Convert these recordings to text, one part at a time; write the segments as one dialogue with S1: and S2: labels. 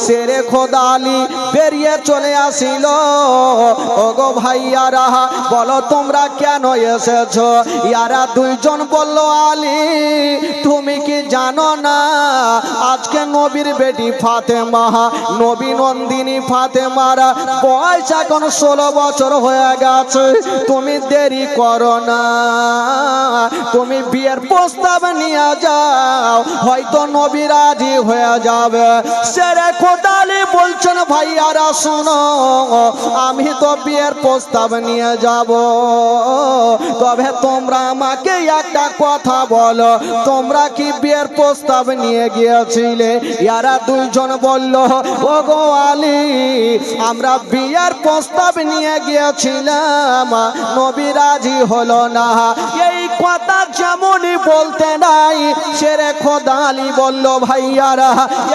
S1: শেরে খোদা আলী বেরিয়ে চলে আসিল। ওগো ভাইয়ারা বলো তোমরা কেন এসেছো? ইয়ারা দুইজন বলল, আলী তুমি কি জানো না আজকে নবীর বেটি ফাতেমা, নবী নন্দিনী ফাতেমার বয়স এখন 16 বছর হয়ে গেছে। তুমি দেরি করো না, তুমি বিয়ের প্রস্তাব নিয়ে যাও, হয়তো নবী রাজি হয়ে যাবে। শেরে খোদা আলী বলছেন, ভাইয়ারা শোনো, আমি তো বিয়ের প্রস্তাব নিয়ে যাব, তবে তোমরা আমাকে একটা কথা বলো, তোমরা কি বিয়ের প্রস্তাব নিয়ে গিয়েছিলে? ইয়ারা দুইজন বলল, ওগো আলী আমরা বিয়ের প্রস্তাব নিয়ে গিয়েছিলাম, নবী রাজি হলো না। এই কথা যেমনই বলতে নাই, শেরে খোদা আলী বলল, ভাইয়ারা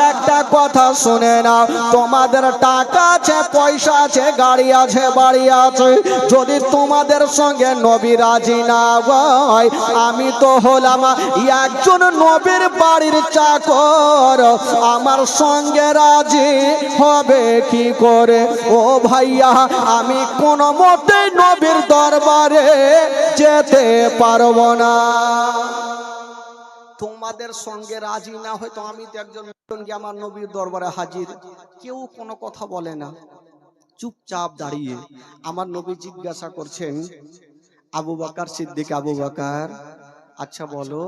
S1: একটা কথা শুনে নাও, তোমাদের টাকা আছে, পয়সা আছে, গাড়ি আছে, বাড়ি আছে, যদি তোমাদের সঙ্গে নবী রাজি না হয়, আমি তো হলাম একজন নবীর বাড়ির চাকর, আমার সঙ্গে রাজি হবে কি করে? ও ভাইয়া আমি কোনো মতেই নবীর দরবারে যেতে পারবো না। তোমাদের সঙ্গে রাজি না হয় তো আমি তো একজন আমার নবীর দরবারে হাজির। কেউ কোনো কথা বলে না, চুপচাপ দাঁড়িয়ে। আমার নবী জিজ্ঞাসা করছেন, আবু বকর সিদ্দিক, আবু বকর আচ্ছা বলো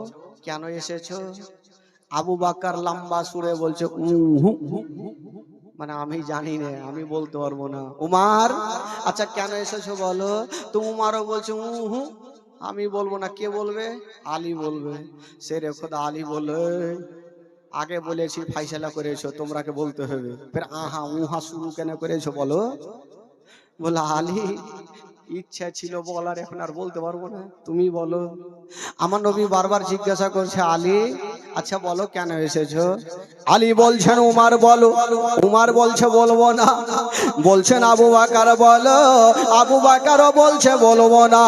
S1: কেন এসেছো? আবু বকর লম্বা সুরে বলছে, মানে আমি জানি না, আমি বলতে পারবো না। উমার আচ্ছা কেন এসেছো বলো? তো উমারও বলছে আমি বলবো না। কে বলবে? আলী বলবে। শেরে খোদা আলী বলে, আগে বলেছি ফাইসালা করেছো, তোমরাকে বলতে হবে, ফের আহা উহা শুরু কেন করেছো বলো? বলে আলী ইচ্ছা ছিল বলার, এখন আর বলতে পারবো না, তুমি বলো। আমার নবী বারবার জিজ্ঞাসা করছে, আলী আচ্ছা বলো কেন এসেছো? আলী বলছেন, উমার বলো। উমার বলছে বলবো না। বলছেন আবু বকর বলো। আবু বকরও বলছে বলবো না।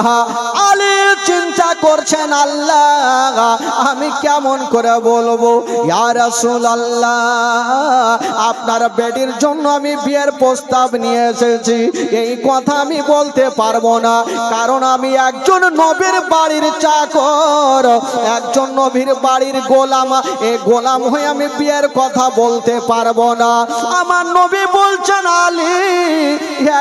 S1: আলী চিন্তা করছেন, আল্লাহ আমি কেমন করে বলবো? ইয়া রাসূলুল্লাহ আপনার বেটির জন্য আমি বিয়ের প্রস্তাব নিয়ে এসেছি, এই কথা আমি বলতে পারবো না, কারণ আমি একজন নবীর বাড়ির চাকর, একজন নবীর বাড়ির গোলাম, এই গোলাম হয়ে আমি বিয়ের কথা বলতে পারবো না। আমার নবী বলছেন, আলী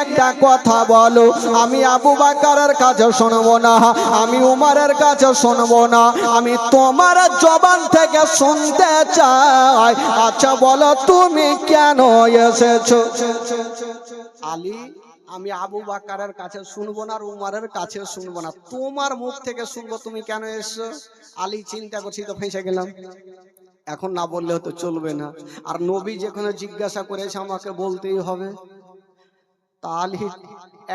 S1: একটা কথা বলো, আমি আবু বকরের কাছে শুনবো না, আমি উমারের কাছে শুনবো না, আমি তোমার জবান থেকে শুনতে চাই, আচ্ছা বলো তুমি কেন এসেছো? আলী আমি আবু বকরের কাছে শুনবো না আর উমারের কাছে শুনবো না, তোমার মুখ থেকে শুনবো তুমি কেন এসছো। আলী চিন্তা করছি তো ফেঁসে গেলাম, এখন না বললে তো চলবে না, আর নবী যেখানে জিজ্ঞাসা করেছে আমাকে বলতেই হবে। তা আলী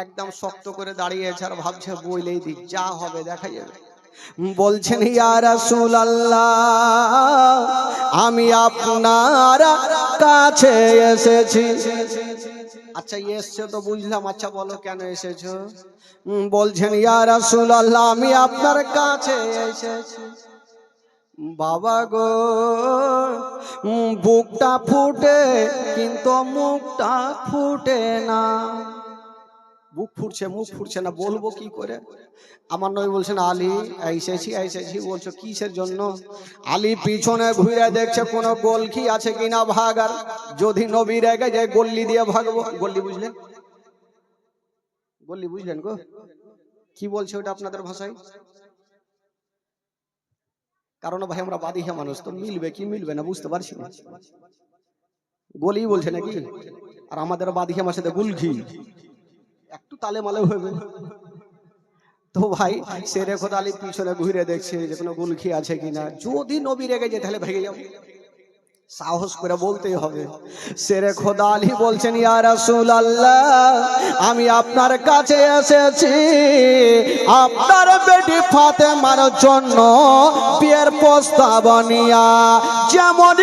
S1: একদম শক্ত করে দাঁড়িয়েছে আর ভাবছে বইলেই দিক, যা হবে দেখা যাবে। বলছেন, ইয়া রাসূলুল্লাহ আমি আপনার কাছে এসেছি। আচ্ছা এসছো তো বুঝলাম, আচ্ছা বলো কেন এসেছো? বলছেন, ইয়া রাসূলুল্লাহ আমি আপনার কাছে এসেছি, বাবা গো বুকটা ফুটে কিন্তু মুখটা ফুটে না। বুক ফুটছে মুখ ফুটছে না, বলবো কি করে? আমার নবী বলছেন, আলী এসেছি এসেছি বলছো কিসের জন্য? আলী পিছনে ঘুরে দেখছে কোনো গোলকি আছে কিনা ভাগার, যদি নবী রেগে যায় গল্লি দিয়ে ভাগবো। গল্লি বুঝলেন? গল্লি বুঝলেন গো? কি বলছে ওটা আপনাদের ভাষায়? কারণ ভাই আমরা বাদিহা মানুষ, তো মিলবে কি মিলবে না বুঝতে পারছি না। গলি বলছে নাকি? আর আমাদের বাদিহা মাসে গুলঘি, একটু তালে মালে হবে। তো ভাই শেরে খোদা আলী পিছনে ঘুরে দেখছে যে কোনো গুলখি আছে কিনা, যদি নবী রেগে যায় তাহলে ভেগে যাবে, সাহস করে বলতেই হবে। শেরে খোদা আলী বলছেন, ইয়া রাসূলুল্লাহ আমি আপনার কাছে এসেছি আপনার বেটি ফাতেমার জন্য বিয়ের প্রস্তাব নিয়া। যেমন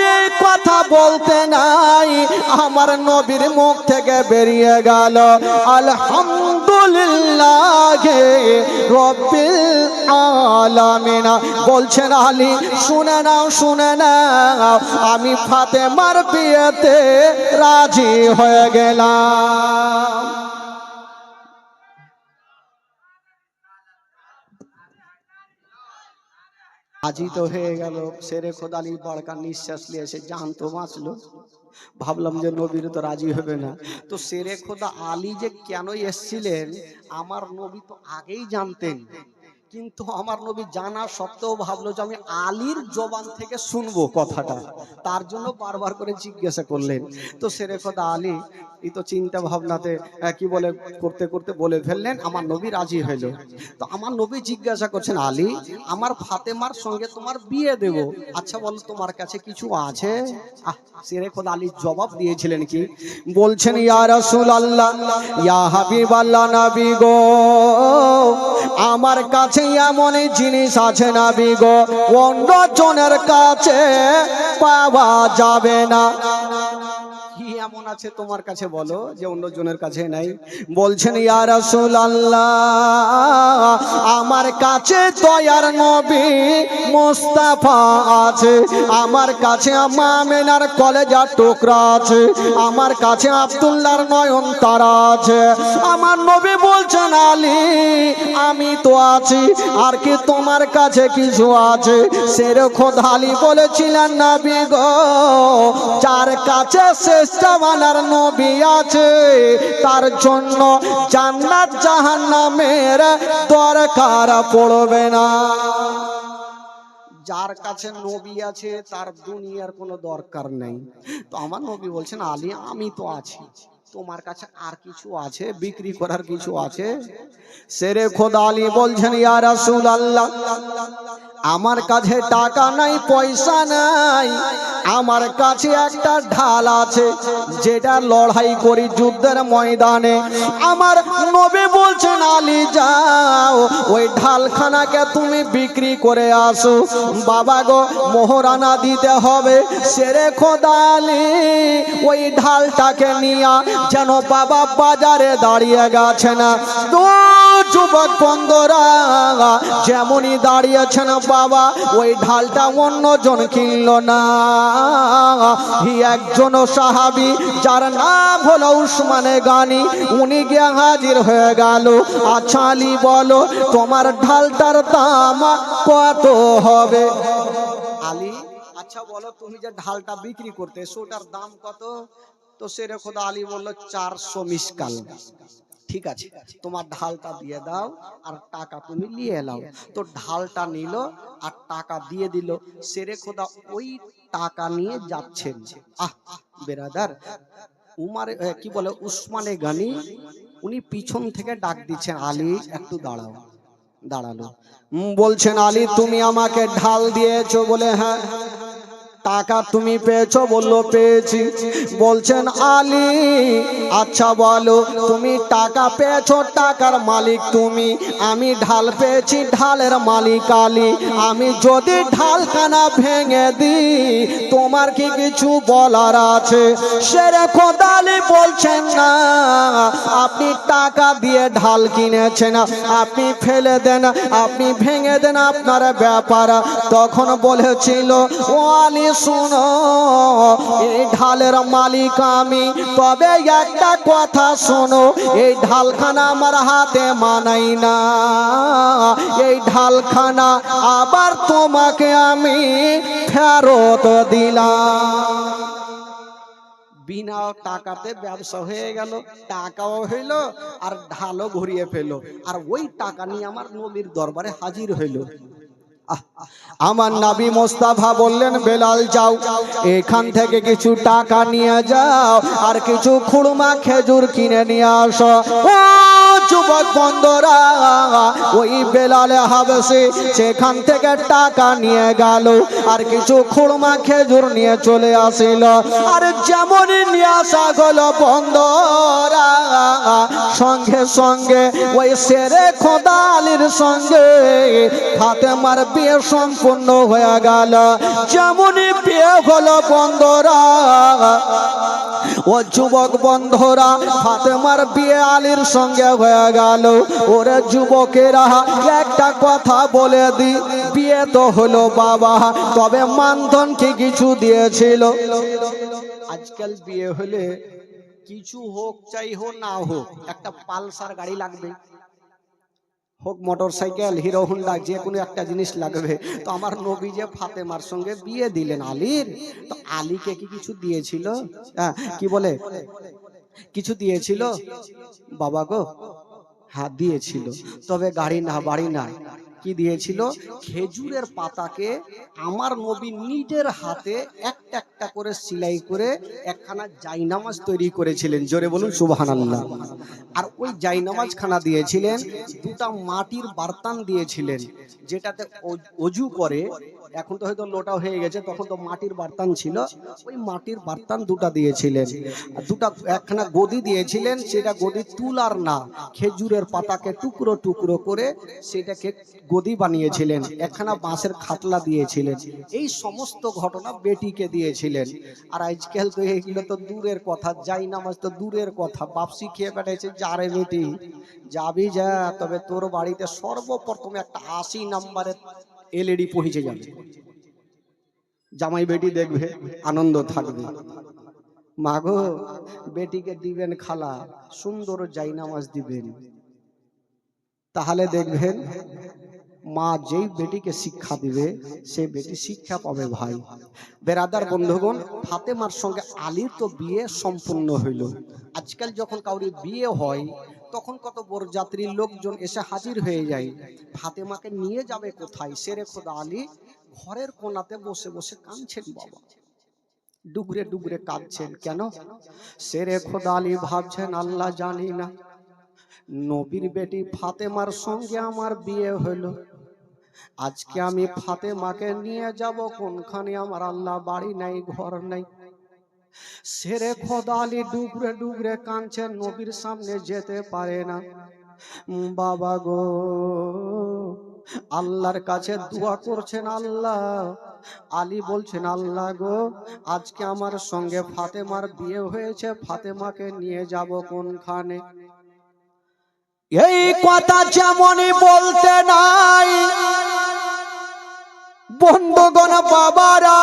S1: কথা বলতে নাই আমার নবীর মুখ থেকে বেরিয়ে গেল আলহামদুলিল্লাহ রব্বিল আলামিন। বলছেন আলী শুনে নাও শুনে নাও, আমি ফাতেমার বিয়েতে রাজি হয়ে গেলাম। আজি তো হয়ে গেল। শেরে খোদা আলী বড়কা নিঃশ্বাস নিয়ে এসে জান তো বাঁচলো। ভাবলাম যে নবীর তো রাজি হবে না। তো শেরে খোদা আলী যে কেন এসছিলেন আমার নবী তো আগেই জানতেন, কিন্তু আমার নবী জানা সত্ত্বেও ভাবলো যে আমি আলীর জবান থেকে শুনবো কথাটা, তার জন্য বারবার করে জিজ্ঞাসা করলেন। তো শেরে খোদা আলী এই তো চিন্তা ভাবনাতে কি বলে করতে করতে বলে ফেললেন, আমার নবী রাজি হইল। তো আমার নবী জিজ্ঞাসা করছেন আলী আমার ফাতেমার সঙ্গে তোমার বিয়ে দেব, আচ্ছা বলো তোমার কাছে কিছু আছে? শেরে খোদা আলী জবাব দিয়েছিলেন কি, বলছেন ইয়া রাসূলুল্লাহ ইয়া হাবিবাল্লাহ নবী গো, আমার কাছে এমন জিনিস আছে নবী গো অন্য জনের কাছে পাওয়া যাবে না। কি এমন আছে তোমার কাছে বলো যে অন্য জনের কাছে নাই? বলছেন ইয়া রাসূলুল্লাহ আমার কাছে দয়ার নবী মুস্তাফা আছে, আমার কাছে আমেনার কলেজার টুকরা আছে, আমার কাছে আব্দুল্লাহর নয়নতারা আছে। আমার নবী বলছেন আলী আমি তো আছি, আর কি তোমার কাছে কিছু আছে? শেরে খোদা আলী বলেছিলেন নবী গো যার কাছে শ্রেষ্ঠমানের নবী আছে তার জন্য জান্নাত জাহান্নামের দরকার পড়বে না। যার কাছে নবী আছে তার দুনিয়ার কোনো দরকার নেই। তো আমার নবী বলছেন আলী আমি তো আছি, তোমার কাছে আর কিছু আছে, বিক্রি করার কিছু আছে? শেরে খোদা আলী বলছেন ইয়া রাসূলুল্লাহ আমার কাছে টাকা নাই পয়সা নাই, আমার কাছে একটা ঢাল আছে যেটা লড়াই করি যুদ্ধের ময়দানে। আমার নবী বলছেন আলী যাও ওই ঢালখানাকে তুমি বিক্রি করে আসো। বাবা গো মোহরানা দিতে হবে। শেরে খোদা আলী ওই ঢালটাকে নিয়ে যেন বাবা বাজারে দাঁড়িয়ে গেছে না। তো যুবক বন্ধুরা যেমনই দাঁড়িয়েছেন বাবা ওই ঢালটা অন্যজন কিনল না। একজন সাহাবী যার নাম হলো উসমানে গানি, উনি গিয়ে হাজির হয়ে গেল। আচ্ছা আলী বলো তোমার ঢালটার দাম কত হবে? আলী আচ্ছা বলো তুমি যে ঢালটা বিক্রি করতে ওটার দাম কত? তো শেরে খোদা আলী বলল 400 মিসকাল। ঠিক আছে তোমার ঢালটা দিয়ে দাও আর টাকা তুমি নিয়ে এলাও। তো ঢালটা নিল আর টাকা দিয়ে দিল। শেরে খোদা ওই টাকা নিয়ে যাচ্ছেন। বেরাদার উমার কি বলে উসমানে গানি উনি পিছন থেকে ডাক দিচ্ছেন আলী একটু দাঁড়াও। দাঁড়ালো। বলছেন আলী তুমি আমাকে ঢাল দিয়েছো? বলে হ্যাঁ। টাকা তুমি পেয়েছো? বললো পেয়েছি। বলছেন আলী আচ্ছা বলো তুমি টাকা পেয়েছো, টাকার মালিক তুমি, আমি ঢাল পেয়েছি ঢালের মালিক আলী, আমি যদি ঢালখানা ভেঙে দিই তোমার কি কিছু বলার আছে? শেরে খোদা আলী বলছেন না আপনি টাকা দিয়ে ঢাল কিনেছেন, আপনি ফেলে দেন, আপনি ভেঙে দেন, আপনার ব্যাপার। তখন বলেছিল ও আলী শুনো এই ঢালের মালিক আমি, তবে একটা কথা শোনো এই ঢালখানা আমার হাতে মানাই না, এই ঢালখানা আবার তোমাকে আমি ফেরত দিলাম। বিনা টাকাতে ব্যবসা হয়ে গেল, টাকাও হইল আর ঢালও ঘুরিয়ে ফেলো, আর ওই টাকা নিয়ে আমার নবীর দরবারে হাজির হইল। আমার নবী মুস্তাফা বললেন বেলাল যাও এখান থেকে কিছু টাকা নিয়ে যাও আর কিছু খুরমা খেজুর কিনে নিয়ে আসো। ও যুবক বন্ধুরা ওই বেলাল হাবশী সেখান থেকে টাকা নিয়ে গেল আর কিছু খুরমা খেজুর নিয়ে চলে আসিল। আর যেমনই নিয়ে আসা হলো বন্ধরা, সঙ্গে সঙ্গে ওই শেরে খোদা আলীর সঙ্গে ফাতেমার বিয়ে সম্পূর্ণ হয়ে গেল। যেমনই বিয়ে হলো বন্ধরা, ও যুবক বন্ধুরা, ফাতেমার বিয়ে আলীর সঙ্গে হয়ে গেল। ওরে যুবকেরা, একটা কথা বলে দি, বিয়ে তো হলো বাবা, তবে মানধন কি কিছু দিয়েছিল? আজকাল বিয়ে হলে কিছু হোক চাই হোক না হোক, একটা পালসার গাড়ি লাগবে, হোক মোটর সাইকেল, হিরো হোন্ডা, যে কোনো একটা জিনিস লাগবে। তো আমার নবী যে ফাতেমার সঙ্গে বিয়ে দিলেন আলীর, তো আলীকে কি কিছু দিয়েছিল? হ্যাঁ, কি বলে, কিছু দিয়েছিল বাবা গো? হ্যাঁ দিয়েছিল, তবে গাড়ি না, বাড়ি না, কি দিয়েছিল? খেজুরের পাতাকে আমার নবী নিজের হাতে একটা একটা করে সেলাই করে একখানা জায়নামাজ তৈরি করেছিলেন। জোরে বলুন সুবহানাল্লাহ। আর ওই জায়নামাজ খানা দিয়েছিলেন, দুটা মাটির বার্তান দিয়েছিলেন, যেটাতে অজু করে। এখন তো হয়তো লোটা হয়ে গেছে, তখন তো মাটির বার্তান ছিল। ওই মাটির বার্তান দুটা দিয়েছিলেন। দুটা একখানা গদি দিয়েছিলেন, সেটা গদি তুলার না, খেজুরের পাতাকে টুকরো টুকরো করে সেটাকে গদি বানিয়েছিলেন। একখানা বাঁশের খাটলা দিয়েছিলেন। এই সমস্ত ঘটনা বেটিকে দিয়েছিলেন। আর আজকাল তো এগুলো তো দূরের কথা, যাই নামাজ তো দূরের কথা, বাপসি খেয়ে বেড়াইছে। যারে বেটি যাবি যা, তবে তোর বাড়িতে সর্বপ্রথমে একটা 80 নম্বরের এলইডি পৌঁছে যাবে। জামাই বেটি দেখবে, আনন্দ থাকবে। মাগো, বেটিকে দিবেন খালা, সুন্দর জায়নামাজ দিবেন, তাহলে দেখবেন মা যেই বেটিকে শিক্ষা দিবে, সে বেটি শিক্ষা পাবে। ভাই বেরাদার বন্ধুগণ, ফাতেমার সঙ্গে আলীর তো বিয়ে সম্পূর্ণ হইল। আজকাল যখন কাউরি বিয়ে হয়, তখন কত বরযাত্রীর লোকজন এসে হাজির হয়ে যায়। ফাতেমাকে নিয়ে যাবে কোথায়? শেরে খোদা আলী ঘরের কোণাতে বসে বসে কাঁদছেন বাবা, ডুগরে ডুগরে কাঁদছেন। কেন? শেরে খোদা আলী ভাবছেন, আল্লাহ জানি না, নবীর বেটি ফাতেমার সঙ্গে আমার বিয়ে হলো, আজকে আমি ফাতেমাকে নিয়ে যাব কোনখানে? আমার আল্লাহ বাড়ি নাই, ঘর নাই। শেরে খোদা আলী ডুগরে ডুগরে কাঁদছেন, নবীর সামনে যেতে পারে না। বাবা গো, আল্লাহর কাছে দোয়া করছেন। আল্লাহ, আলী বলছেন, আল্লাহ গো, আজকে আমার সঙ্গে ফাতেমার বিয়ে হয়েছে, ফাতেমাকে নিয়ে যাব কোনখানে? এই কথা যেমনই বলতে নাই, বন্ধুগণ বাবারা,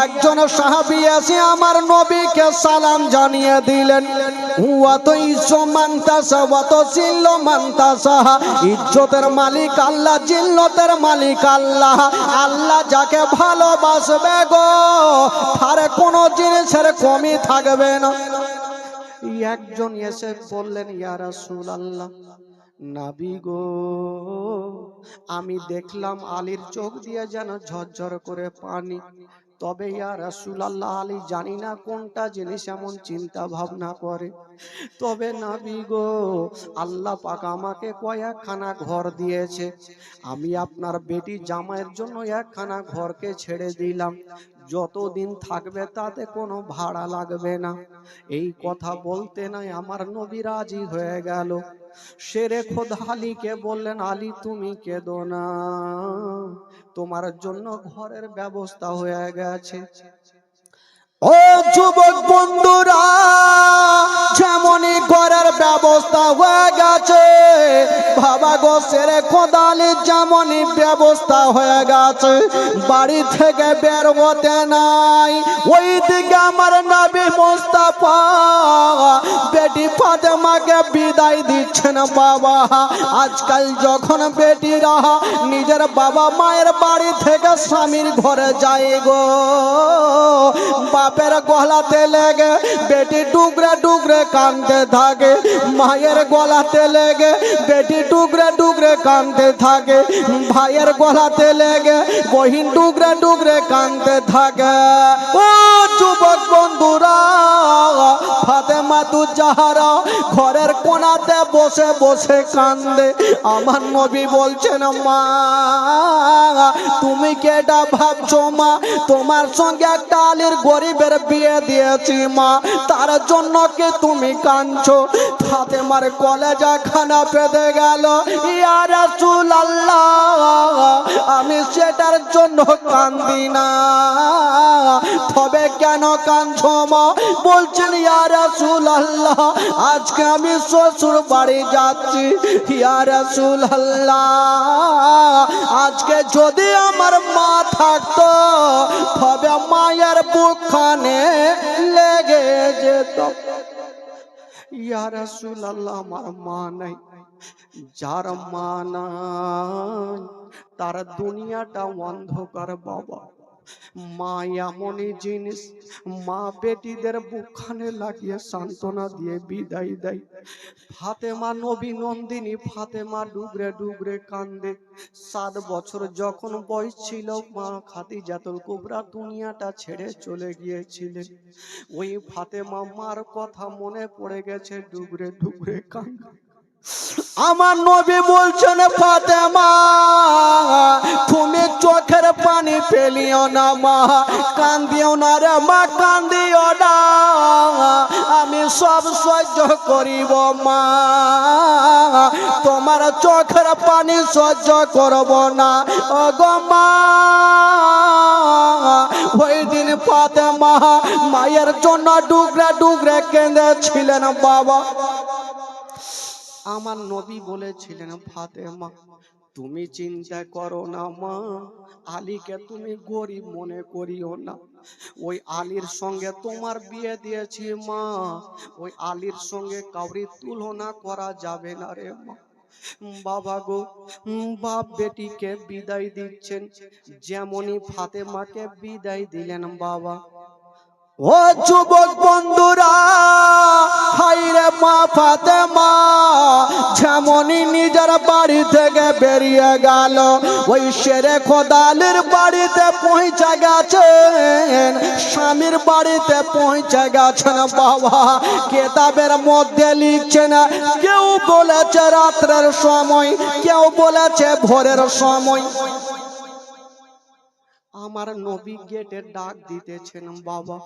S1: একজন সাহাবী এসে আমার নবীকে সালাম জানিয়ে দিলেন। ইজ্জতের মালিক আল্লাহ, জিল্লতের মালিক আল্লাহ। আল্লাহ যাকে ভালোবাসবে গো, তার কোনো জিনিসের কমি থাকবে না। একজন এসে বললেন, ইয়া রাসূলুল্লাহ, নবী গো, আমি দেখলাম আলীর চোখ দিয়ে যেন ঝরঝর করে পানি, তবে ইয়া রাসূলুল্লাহ, আলী জানি না কোনটা জিনিস এমন চিন্তা ভাবনা করে, তবে নবী গো, আল্লাহ পাক আমাকে কয়েকখানা ঘর দিয়েছে, আমি আপনার বেটি জামাইয়ের জন্য একখানা ঘরকে ছেড়ে দিলাম, যতদিন থাকবে তাতে কোনো ভাড়া লাগবে না। এই কথা বলতে নাই আমার নবী রাজি হয়ে গেল। শেরে খোদা আলীকে বললেন, আলী তুমি কেঁদো না, তোমার জন্য ঘরের ব্যবস্থা হয়ে গেছে। ও যুবক বন্ধুরা, যেমনই ঘরের ব্যবস্থা হয়ে গেছে, বাবা গো, শেরে খোদা আলীর যেমনই ব্যবস্থা হয়ে গেছে, বাড়ি থেকে বের হতে নাই। ওই দিকে আমার নবী মুস্তাফা বেটি ফাতেমাকে বিদায় দিচ্ছেন। বাবা, আজকাল যখন বেটিরা নিজের বাবা মায়ের বাড়ি থেকে স্বামীর ঘরে যায় গো, বাপের গলাতে লেগে বেটি ডুগরে ডুগরে কাঁদতে থাকে, মায়ের গলাতে লেগে বেটি ডুগরে ডুগরে কাঁদতে থাকে, ভাইয়ের গলাতে লেগে বহিন ডুগরে ডুগরে কাঁদতে থাকে। ও যুবক বন্ধুরা, ফাতেমা তু জাহারা ঘরের কোণাতে বসে বসে কান্দে। আমার নবী বলছেন মা তুমি কে এটা ভাবছো মা? তোমার সঙ্গে একটা আলীর গরিবের বিয়ে দিয়েছি মা, তার জন্য কে তুমি কাঁদছো? ফাতেমার কলেজা খানা পেতে গেল। ইয়া রাসূলুল্লাহ আমি সেটার জন্য কান্দি না, তবে কেন কাঁদছো মা? বলছেন ইয়া রাসূলুল্লাহ আজকে আমি শ্বশুর বাড়ি যাচ্ছি। ইয়া রাসূলুল্লাহ আজকে যদি আমার মা থাকতো তবে মায়ের বুকখানে লেগে যেত। ইয়া রাসূলুল্লাহ আমার মা নাই, যার মা নাই তার দুনিয়াটা অন্ধকার বাবা। মা এমনই জিনিস, মা বেটিদের বুকখানে লাগিয়ে সান্ত্বনা দিয়ে বিদায় দেয়। ফাতেমা নবী নন্দিনী ফাতেমা ডুগরে ডুগরে কান্দে। 7 বছর যখন বয়স ছিল মা খাদিজাতুল কুবরা দুনিয়াটা ছেড়ে চলে গিয়েছিলেন। ওই ফাতেমা মার কথা মনে পড়ে গেছে, ডুগরে ডুগরে কান্দে। আমার নবী বলছেন ফাতেমা তুমি চোখের পানি ফেলিও না মা, কান্দিও না রে মা, কান্দিও না, আমি সব সহ্য করিব মা, তোমার চোখের পানি সহ্য করব না ও গো মা। ওই দিন ফাতেমা মায়ের জন্য ডুগরে ডুগরে কেঁদেছিলেন বাবা। আমার নবী বলেছিলেন ফাতেমা তুমি চিন্তা করো না মা, আলীকে তুমি গরিব মনে করিও না, ওই আলীর সঙ্গে তোমার বিয়ে দিয়েছি মা, ওই আলীর সঙ্গে কাউরি তুলনা করা যাবে না রে মা। বাবা গো, বাপ বেটিকে বিদায় দিচ্ছেন, যেমনই ফাতেমাকে বিদায় দিলেন বাবা। ও যুবক বন্ধুরা, হায়রে মা ফাতেমা যেমনই নিজের বাড়ি থেকে বেরিয়ে গেল, ওই শেরে খোদালের বাড়িতে পৌঁছে গেছেন, স্বামীর বাড়িতে পৌঁছে গেছেন বাবা। কেতাবের মধ্যে লিখছেন কেউ বলেছে রাত্রের সময়, কেউ বলেছে ভোরের সময়। আমার নবী গেটে ডাক দিতেছেন বাবা,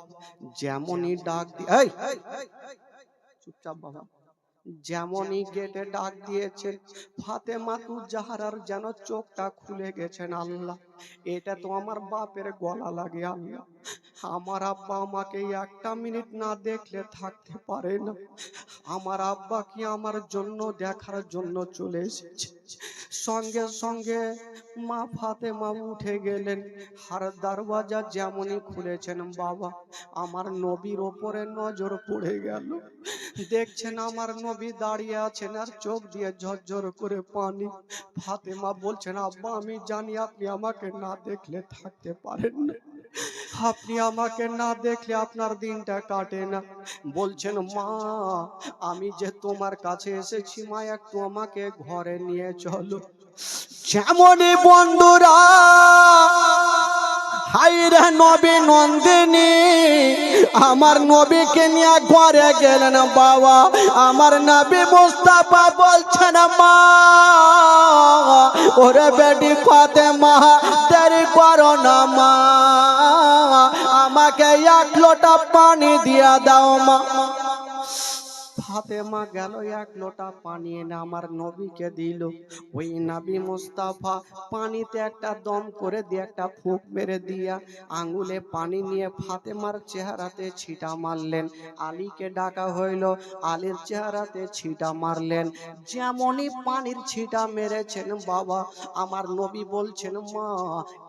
S1: যেমনই ডাক এই চুপচাপ বাবা, যেমনই গেটে ডাক দিয়েছেন ফাতেমা তু জাহারার যেন চোখটা খুলে গেছেন। আল্লাহ এটা তো আমার বাপের গলা লাগে আল্লাহ, আমার আব্বা আমাকে একটা মিনিট না দেখলে থাকতে পারে না, আমার আব্বা কি আমার জন্য দেখার জন্য চলে এসেছে। সঙ্গে সঙ্গে মা ফাতেমা উঠে গেলেন, আর দরওয়াজা যেমনই খুলেছেন বাবা আমার নবীর ওপরে নজর পড়ে গেল। দেখছেন আমার নবী দাঁড়িয়ে আছেন আর চোখ দিয়ে ঝরঝর করে পানি। ফাতেমা বলছেন আব্বা আমি জানি আপনি আমাকে না দেখলে থাকতে পারেন না, আপনি আমাকে না দেখলে আপনার দিনটা কাটে না। বলছেন মা আমি যে তোমার কাছে এসেছি মা, একটু আমাকে ঘরে নিয়ে চলো। যেমনই বন্ধুরা হায়রে নবী নন্দিনী আমার নবীকে নিয়ে ঘরে গেলেন বাবা। আমার নবী মুস্তাফা বলছেন মা ওরে বেটি ফাতেমা দেরি করো না মা, আমাকে 1 লোটা পানি দিয়া দাও মা। ফাতেমা গেল 1 লোটা পানি এনে আমার নবীকে দিল। ওই নবী মুস্তাফা পানিতে একটা দম করে দিয়ে একটা ফুঁক মেরে দিয়া আঙ্গুলে পানি নিয়ে ফাতেমার চেহারাতে ছিটা মারলেন। আলীকে ডাকা হইল, আলীর চেহারাতে ছিটা মারলেন। যেমনই পানির ছিটা মেরেছেন বাবা আমার নবী বলছেন মা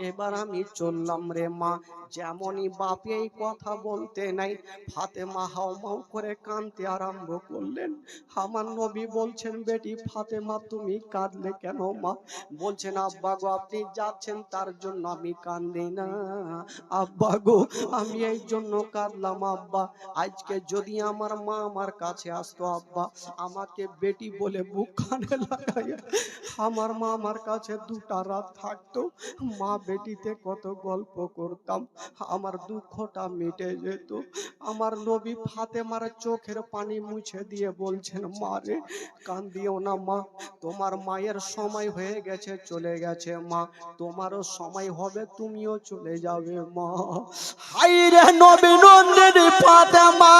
S1: এবার আমি চললাম রে মা। যেমনই বাপে এই কথা বলতে নাই ফাতেমা হাউমাউ করে কাঁদতে আরম্ভ করলেন। আমার নবী বলছেন, বেটি ফাতেমা তুমি কাঁদলে কেন মা? বলছেন, আব্বা গো আপনি যাচ্ছেন তার জন্য আমি কাঁদি না আব্বা গো, আমি এই জন্য কাঁদলাম আব্বা, আজকে যদি আমার মা আমার কাছে আসতো আব্বা, আমাকে বেটি বলে বুক কানে লাগাইয়া আমার মা আমার কাছে 2টা রাত থাকতো, মা বেটিতে কত গল্প করতাম, আমার দুঃখটা মিটে যেত। আমার নবী ফাতেমার চোখের পানি মুছে দিয়ে বলছেন, মা রে কান্দিও না মা, তোমার মায়ের সময় হয়ে গেছে, চলে গেছে মা, তোমারও সময় হবে, তুমিও চলে যাবে মা। হাইরে নবী নন্দিনী ফাতেমা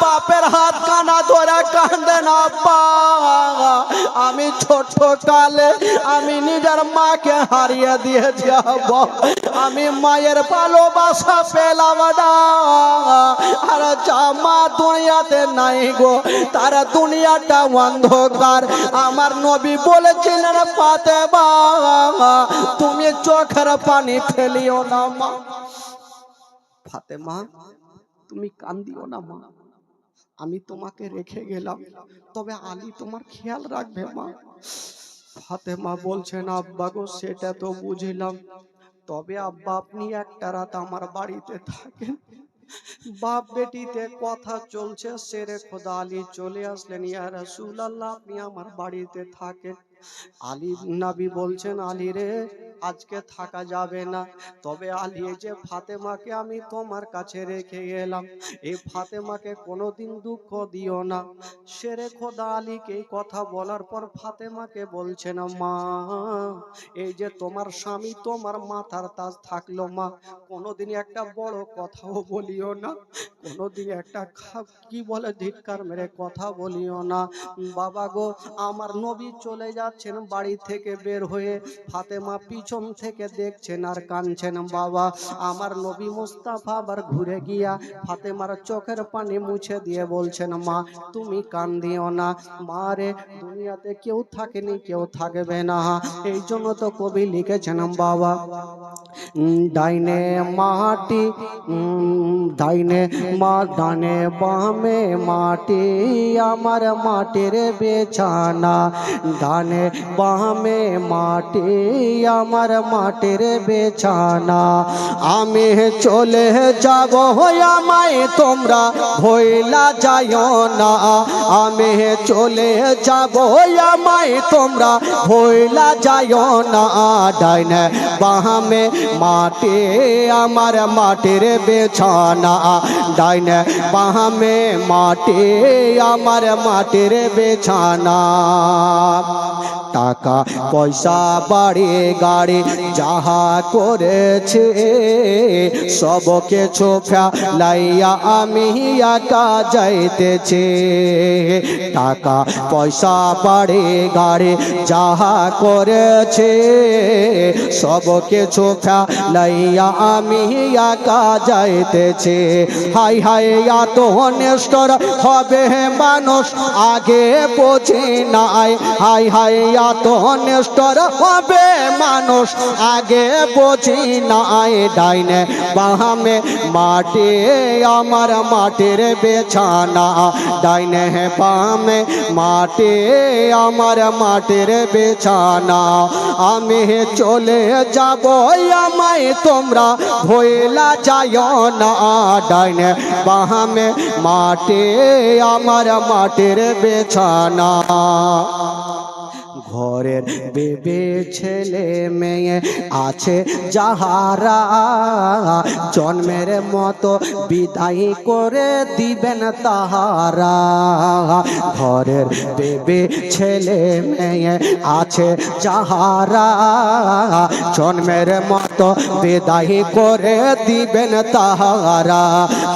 S1: বাপের হাত কানা ধরে কাঁদে না, আব্বা আমি ছোট কালে আমি নিজের মাকে হারিয়ে দিয়েছি আব্বা, আমি মায়ের ভালোবাসা পেলাম না, আর যা মা দুনিয়াতে নাই গো, তার দুনিয়াটা অন্ধকার। আমার নবী বলেছিলেন, ফাতেমা তুমি চোখের পানি ফেলিও না মা, ফাতেমা তুমি কান্দিও না মা, আমি তোমাকে রেখে গেলাম, তবে আলী তোমার খেয়াল রাখবে মা। ফাতেমা বলছেন, আব্বা গো সেটা তো বুঝলাম, তবে আব্বা আপনি একটা রাত আমার বাড়িতে থাকেন। বাপ বেটিতে কথা চলছে, শেরে খোদা আলী চলে আসলেন, ইয়া রাসূলুল্লাহ আপনি আমার বাড়িতে থাকেন। আলী নবী বলছেন, আলী রে আজকে থাকা যাবে না, তবে আলী যে ফাতেমাকে আমি তোমার কাছে রেখে গেলাম, এই ফাতেমাকে কোনোদিন দুঃখ দিও না। শেরে খোদা আলীকে এই কথা বলার পর ফাতেমাকে বলছেন, মা এই যে তোমার স্বামী তোমার মাথার তাজ থাকলো মা, কোনোদিন একটা বড় কথাও বলিও না, কোনোদিন একটা কি বলে ধিক্কার মেরে কথা বলিও না। বাবা গো আমার নবী চলে যাচ্ছেন বাড়ি থেকে বের হয়ে, ফাতেমা পিছন থেকে দেখছেন আর কাঁদছেন। বাবা আমার নবী মুস্তাফা আবার ঘুরে গিয়া ফাতেমার চোখের পানি মুছে দিয়ে বলছেন, মা তুমি কান্দিও না, মা রে দুনিয়াতে কেউ থাকেনি কেউ থাকবে না, এই জন্য তো কবি লিখেছেন, বাবা ডাইনে মাটি ডাইনে মা ডানে বামে মাটি আমার মাটির বিছানা, ডানে বামে মাটি আমার মাটির বিছানা, আমি চলে যাব আমায় তোমরা ভইলা যাইও না, আমি চলে যাব আমায় তোমরা ভইলা যাইও না, ডাইনে বামে মাটি আমার মাটির বিছানা, ডাইনে বামে মাটি আমার মাটির বিছানা, টাকা পয়সা বাড়ি গাড়ি যাহা করেছে সব কিছু ফেলাইয়া আমি একা যাইতেছি, টাকা পয়সা বাড়ি গাড়ি যাহা করেছে সব কিছু ফেলাইয়া আমি একা যাইতেছি, হাই হাই এত নিষ্ঠুর হবে মানুষ আগে বুঝি নাই, হাই হাই এত নিষ্ঠুর হবে মানুষ আগে বুঝি নাই, ডাইনে বামে মাটি আমার মাটির বিছানা, ডাইনে বামে মাটি আমার মাটির বিছানা, আমি চলে যাব আমায় তোমরা ভইলা যাইও না, ডাইনে বামে মাটি আমার মাটির বিছানা, ঘরের বেবে ছেলে মেয়ে আছে যাহারা জন্মের মতো বিদায় করে দিবেন তাহারা, ঘরের বেবে ছেলে মেয়ে আছে যাহারা জন্মের মতো বিদায় করে দিবেন তাহারা,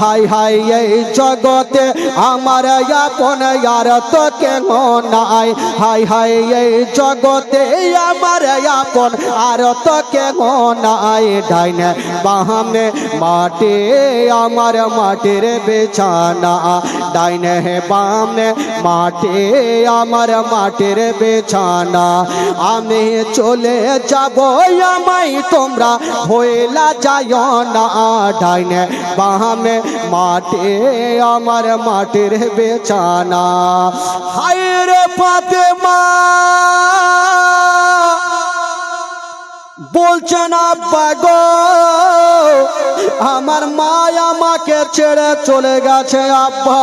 S1: হাই হাই এই জগতে আমার আপন আর তো কেন নাই, হাই হাই এই জগতে আমার আপন আর তো কেহ নাই। ডাইনে বামে মাটি আমার মাটির বিছানা, ডাইনে বামে মাটি আমার মাটির বিছানা। আমি চলে যাব আমায় তোমরা ভুলা যাইও না। ডাইনে বামে মাটি আমার মাটির বিছানা। হায় রে ফাতেমা বলছেন আব্বা গো আমার মা আমাকে ছেড়ে চলে গেছে। আব্বা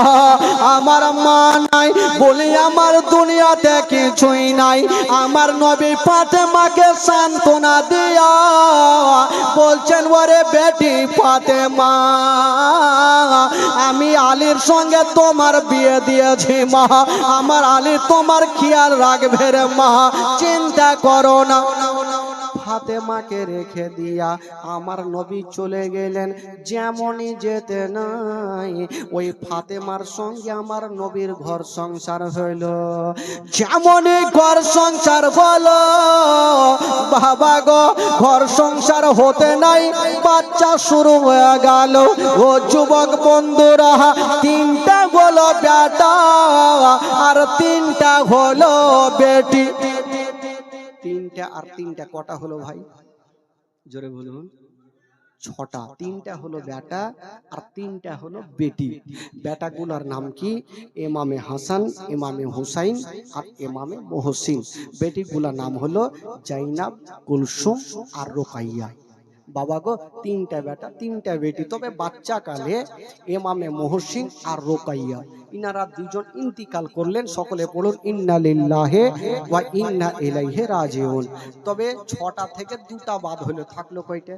S1: আমার মা নাই বলি আমার দুনিয়াতে কিছুই নাই। আমার নবী ফাতেমাকে সান্ত্বনা দিয়া বলছেন ওরে বেটি ফাতেমা আমি আলীর সঙ্গে তোমার বিয়ে দিয়েছি মা, আমার আলী তোমার খেয়াল রাখবে রে মা, চিন্তা করো না। ফাতেমাকে রেখে দিয়া আমার নবী চলে গেলেন। যেমনই যেতে নাই ওই ফাতেমার সঙ্গে আমার নবীর ঘর সংসার হইল। যেমনই ঘর সংসার হলো বাবা গো ঘর সংসার হতে নাই বাচ্চা শুরু হয়ে গেল। ও যুবক বন্ধুরা তিনটা হলো বেটা আর তিনটা হলো বেটি। তিনটা আর তিনটা কটা হলো ভাই জোরে বলুন? ছটা। তিনটা হলো বেটা আর তিনটা হলো বেটি। বেটাগুলোর নাম কি? ইমামে হাসান, ইমামে হুসাইন আর ইমামে মুহসিন। বেটিগুলোর নাম হলো জাইনাব, কুলসুম আর রোকাইয়া। বাবা গো তিনটা বেটা তিনটা বেটি। তবে বাচ্চা কালে ইমামে মুহসিন আর রোকাইয়া ইনারা দুজন ইন্তিকাল করলেন। সকলে পড়ুন ইন্না লিল্লাহি ওয়া ইন্না ইলাইহি রাজিউন। তবে ছটা থেকে দুটা বাদ হলো, থাকলো কয়টা?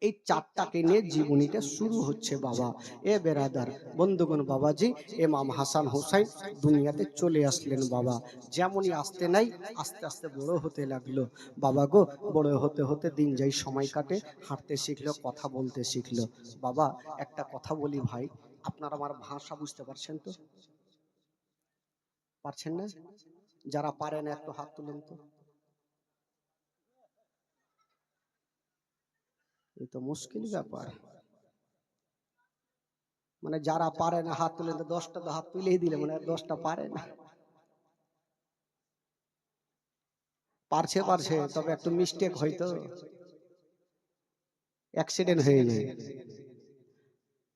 S1: এই চারটাকে নিয়ে জীবনীটা শুরু হচ্ছে বাবা। এ বেরাদার বন্ধুগণ বাবাজি ইমাম হাসান হুসাইন দুনিয়াতে চলে আসলেন বাবা। যেমনই আসতে নাই আস্তে আস্তে বড় হতে লাগলো বাবা গো। বড় হতে হতে দিন যাই সময় কাটে, হাঁটতে শিখলো, কথা বলতে শিখলো। বাবা একটা কথা বলি ভাই, আপনারা আমার ভাষা বুঝতে পারছেন তো? পারছেন না? যারা পারেন একটু হাত তুলেন তো। এই তো মুশকিল ব্যাপার। মানে যারা পারে না হাত তুলে, 10টা তো হাত তুলেই দিলে মানে 10টা পারে না। পারছে পারছে, তবে একটু মিস্টেক হয়তো অ্যাক্সিডেন্ট হয়ে যায়।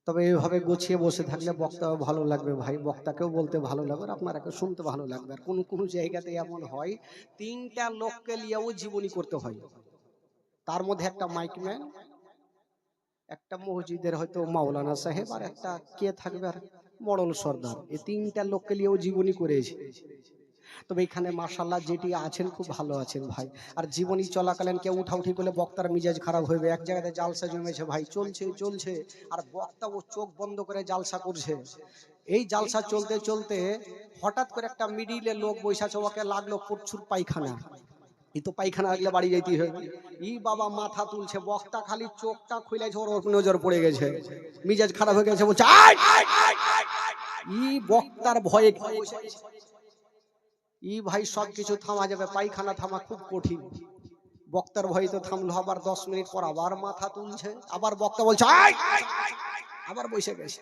S1: তবে এইভাবে গুছিয়ে বসে থাকলে বক্তাও ভালো লাগবে ভাই, বক্তাকেও বলতে ভালো লাগবে, আপনারাকে শুনতে ভালো লাগবে। আর কোন কোন জায়গাতে এমন হয় তিনটা লোককে নিয়েও জীবনী করতে হয়। তার মধ্যে একটা মাইকম্যান, একটা মসজিদের হয়তো মাওলানা সাহেব, আর একটা কে থাকবে আর মডল সর্দার। এই তিনটা লোককে নিয়েও জীবনী করেছে। তবে এখানে মাশাআল্লাহ যেটি আছেন খুব ভালো আছেন ভাই। আর জীবনী চলাকালীন কেউ উঠাউঠি করলে বক্তার মিজাজ খারাপ হইবে। এক জায়গাতে জালসা জমেছে ভাই, চলছে চলছে আর বক্তা ও চোখ বন্ধ করে জালসা করছে। এই জালসা চলতে চলতে হঠাৎ করে একটা মিডিলে লোক বৈশা আছে, ওকে লাগলো প্রচুর পায়খানা। এই তো পায়খানা লাগলে বাড়ি যাইতেই হবে। ই বাবা মাথা তুলছে, বক্তা খালি চোখটা খুলেছে, ওর নজর পড়ে গেছে, মিজাজ খারাপ হয়ে গেছে, বলছে ই বক্তার ভয়ে ই ভাই সব কিছু থামা যাবে, পায়খানা থামা খুব কঠিন। বক্তার ভয় তো থামলো, আবার 10 মিনিট পর আবার মাথা তুলছে, আবার বক্তা বলছে আবার বসে গেছে।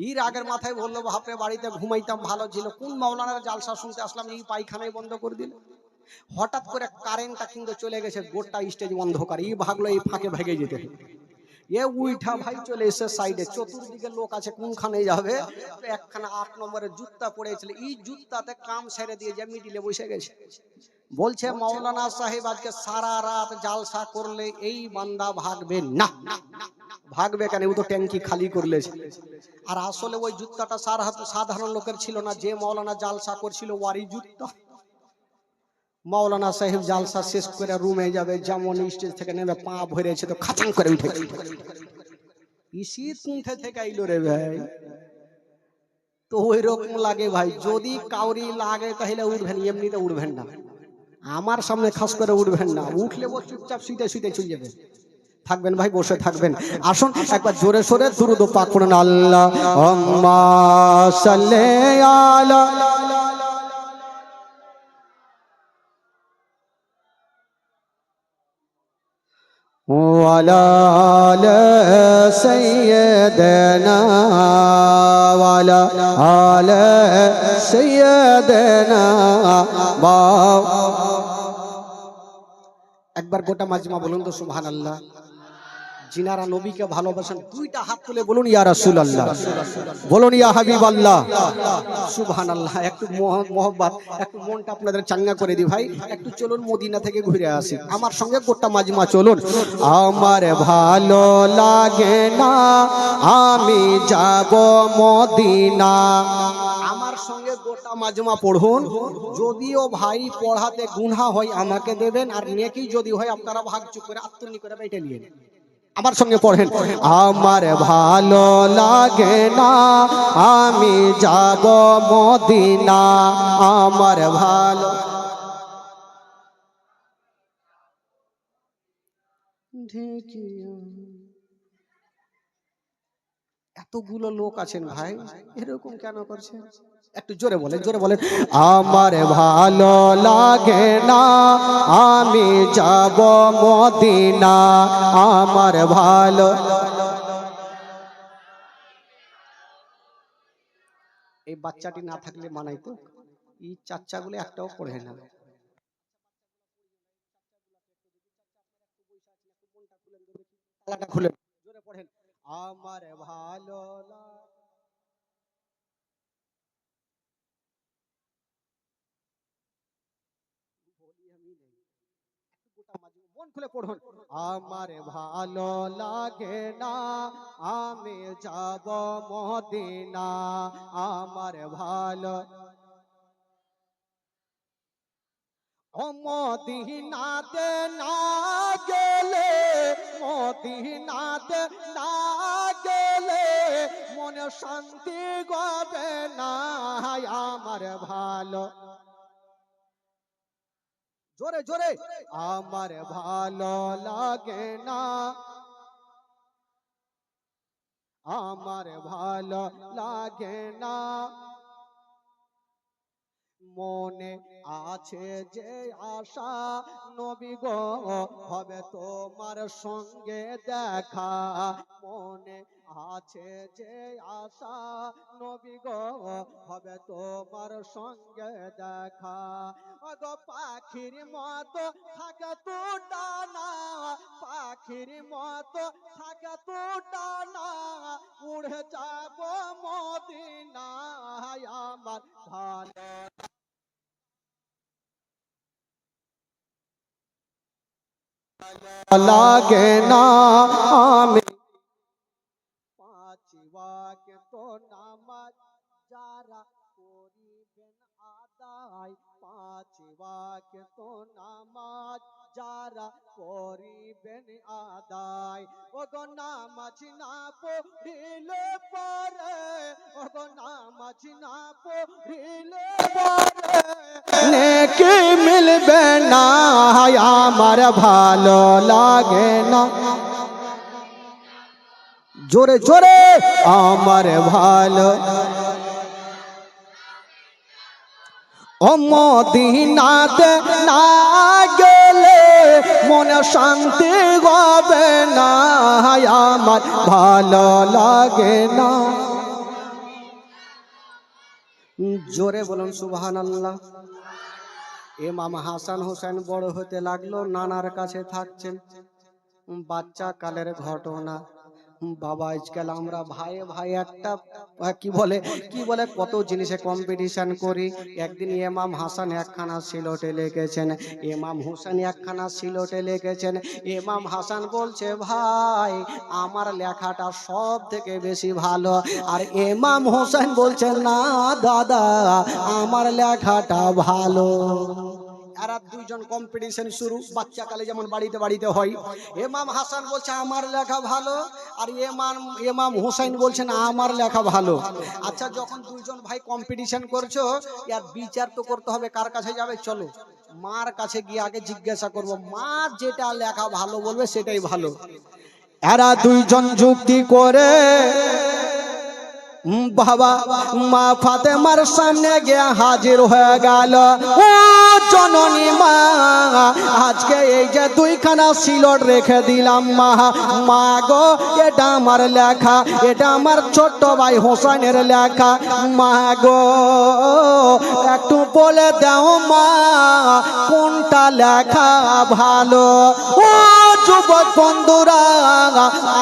S1: এর আগের মাথায় বললো বাপরে বাড়িতে ঘুমাইতাম ভালো ছিল, কোন মাওলানার জালসা শুনতে আসলাম, এই পায়খানায় বন্ধ করে দিল। হঠাৎ করে কারেন্টটা কিন্তু চলে গেছে, গোটা স্টেজ অন্ধকার। এই ভাগলো এই ফাঁকে ভেগে যেতে, এ উইঠা ভাই চলে এসে সাইডে, চতুর্দিকে লোক আছে, কোনখানে যাবে? একখানা 8 নম্বরের জুতা পড়েছিল, এই জুতাতে কাম ছেড়ে দিয়ে যে মিডিলে বসে গেছে। বলছে মাওলানা সাহেব আজকে সারা রাত জালসা করলে এই বান্দা ভাগবে না। ভাগবে কেন? ও তো ট্যাঙ্কি খালি করলে। আর আসলে ওই জুতাটা সাধারণ লোকের ছিল না, যে মাওলানা জালসা করছিল ওয়ারি জুতা। মাওলানা সাহেব জালসা শেষ করে রুমে যাবে, যেমন স্টেজ থেকে নেমে পা ভরেছে তো খাচাং করে উঠে ইসি তুঁথে থেকে আইলো রে ভাই। তো ওই রকম লাগে ভাই, যদি কাউরি লাগে তাহলে উঠবেন, এমনিতে উঠবেন না। আমার সামনে খাস করে উঠবেন না, উঠলে ও চুপচাপ শুইতে শুইতে চলে যাবে। থাকবেন ভাই, বসে থাকবেন। আসুন একবার জোরে সোরে দুরূদ পাক পড়ুন। আল্লাহুম্মা সাল্লি আলা ওয়ালা আলে সাইয়্যিদানা ওয়ালা আলে সাইয়্যিদানা একবার গোটা মাজমা বলুন তো সুবহানাল্লাহ। जिनारा नबी के भालोबासेन दुईटा हाथ तुले बोलुन या रासूलुल्लाह, बोलुन या हाबिबाल्लाह, सुबहानाल्लाह। एकटु मोहब्बत एकटु मनटा आपनादेर चांगा करे दी भाई, एकटु चलुन मदिना थेके घुरे आसि आमार संगे गोटा মাজমা चलुन। आमार भालो लागे ना आमी जाबो मदिना, आमार संगे गोटा মাজমা पढ़ुन। যদিও ভাই পড়াতে গুনাহ হয় আমাকে দেবেন, আর নেকি যদি হয় আপনারা ভাগ চুক করে আত্মনি করে বেটে নিয়েন। আমার সঙ্গে পড়েন, আমার ভালো লাগে না আমি যাব মদিনা, আমার ভালো। এতগুলো লোক আছেন ভাই, এরকম কেন করছেন? একটু জোরে বলেন, জোরে বলেন। আমার ভালো লাগে না আমি যাব মদিনা, আমার ভালো। এই বাচ্চাটি না থাকলে মানাইতো, এই চাচ্চাগুলো একটাও পড়ে না। খুলে জোরে পড়েন, আমার ভালো লাগে। মন খুলে পড়ুন, আমার ভালো লাগে না আমি যাব মদিনা, আমার ভালো। ও মদিনাতে না গেলে, মদিনাতে না গেলে মনে শান্তি হবে না, আমার ভালো। জোরে জোরে, আমার ভালো লাগে না, আমার ভালো লাগে না, মনে আছে যে আশা নবী গো হবে তোমার সঙ্গে দেখা, মনে আছে যে আশা নবী গো হবে তোমার সঙ্গে দেখা, ওগো পাখির মতো থাকে তো ডানা, পাখির মতো থাকে তো ডানা, উড়ে যাব মদিনায়, আমার ভালো লাগে না আমি। পাঁচ ওয়াক্ত নামাজ যারা করিবেন আদায়, পাঁচ ওয়াক্ত নামাজ যারা করিবেন আদায়, ওগো নামাজ না পড়িলে পরে, ওগো নামাজ না পড়িলে পরে নেকি মিলবে না, আমার ভালো লাগে না। জোরে জোরে, আমার ভালো। ও মদিনাতে না গেলে মনে শান্তি হবে না, আমার ভালো লাগে না। জোরে বলুন সুবহানাল্লাহ। ইমাম হাসান হোসেন বড় হতে লাগলো, নানার কাছে থাকছেন। বাচ্চা কালের ঘটনা, বাবা আজকাল আমরা ভাই ভাই একটা কি বলে কত জিনিসে কম্পিটিশন করি। একদিন ইমাম হাসান একখানা সিলটে লিখেছেন, ইমাম হোসেন একখানা সিলটে লিখেছেন। ইমাম হাসান বলছে ভাই আমার লেখাটা সব থেকে বেশি ভালো, আর ইমাম হোসেন বলছে না দাদা আমার লেখাটা ভালো। এরা দুইজন কম্পিটিশন শুরু, বাচ্চা কালে যেমন বাড়িতে বাড়িতে হয়। ইমাম হাসান বলছে আমার লেখা ভালো, আর ইমাম হুসাইন বলছেন আমার লেখা ভালো। আচ্ছা যখন দুইজন ভাই কম্পিটিশন করছো, এর বিচার তো করতে হবে, কার কাছে যাবে? চলো মার কাছে গিয়ে আগে জিজ্ঞাসা করবো, মা যেটা লেখা ভালো বলবে সেটাই ভালো। এরা দুইজন যুক্তি করে বাবা মা ফাতেমার সামনে গিয়ে হাজির হয়ে গেল। ও জননী মা, আজকে এই যে দুইখানা সিলট রেখে দিলাম মা, মা গো এটা আমার লেখা, এটা আমার ছোট্ট ভাই হোসেনের লেখা, মা গো একটু বলে দাও মা কোনটা লেখা ভালো। ও যুবক বন্ধুরা,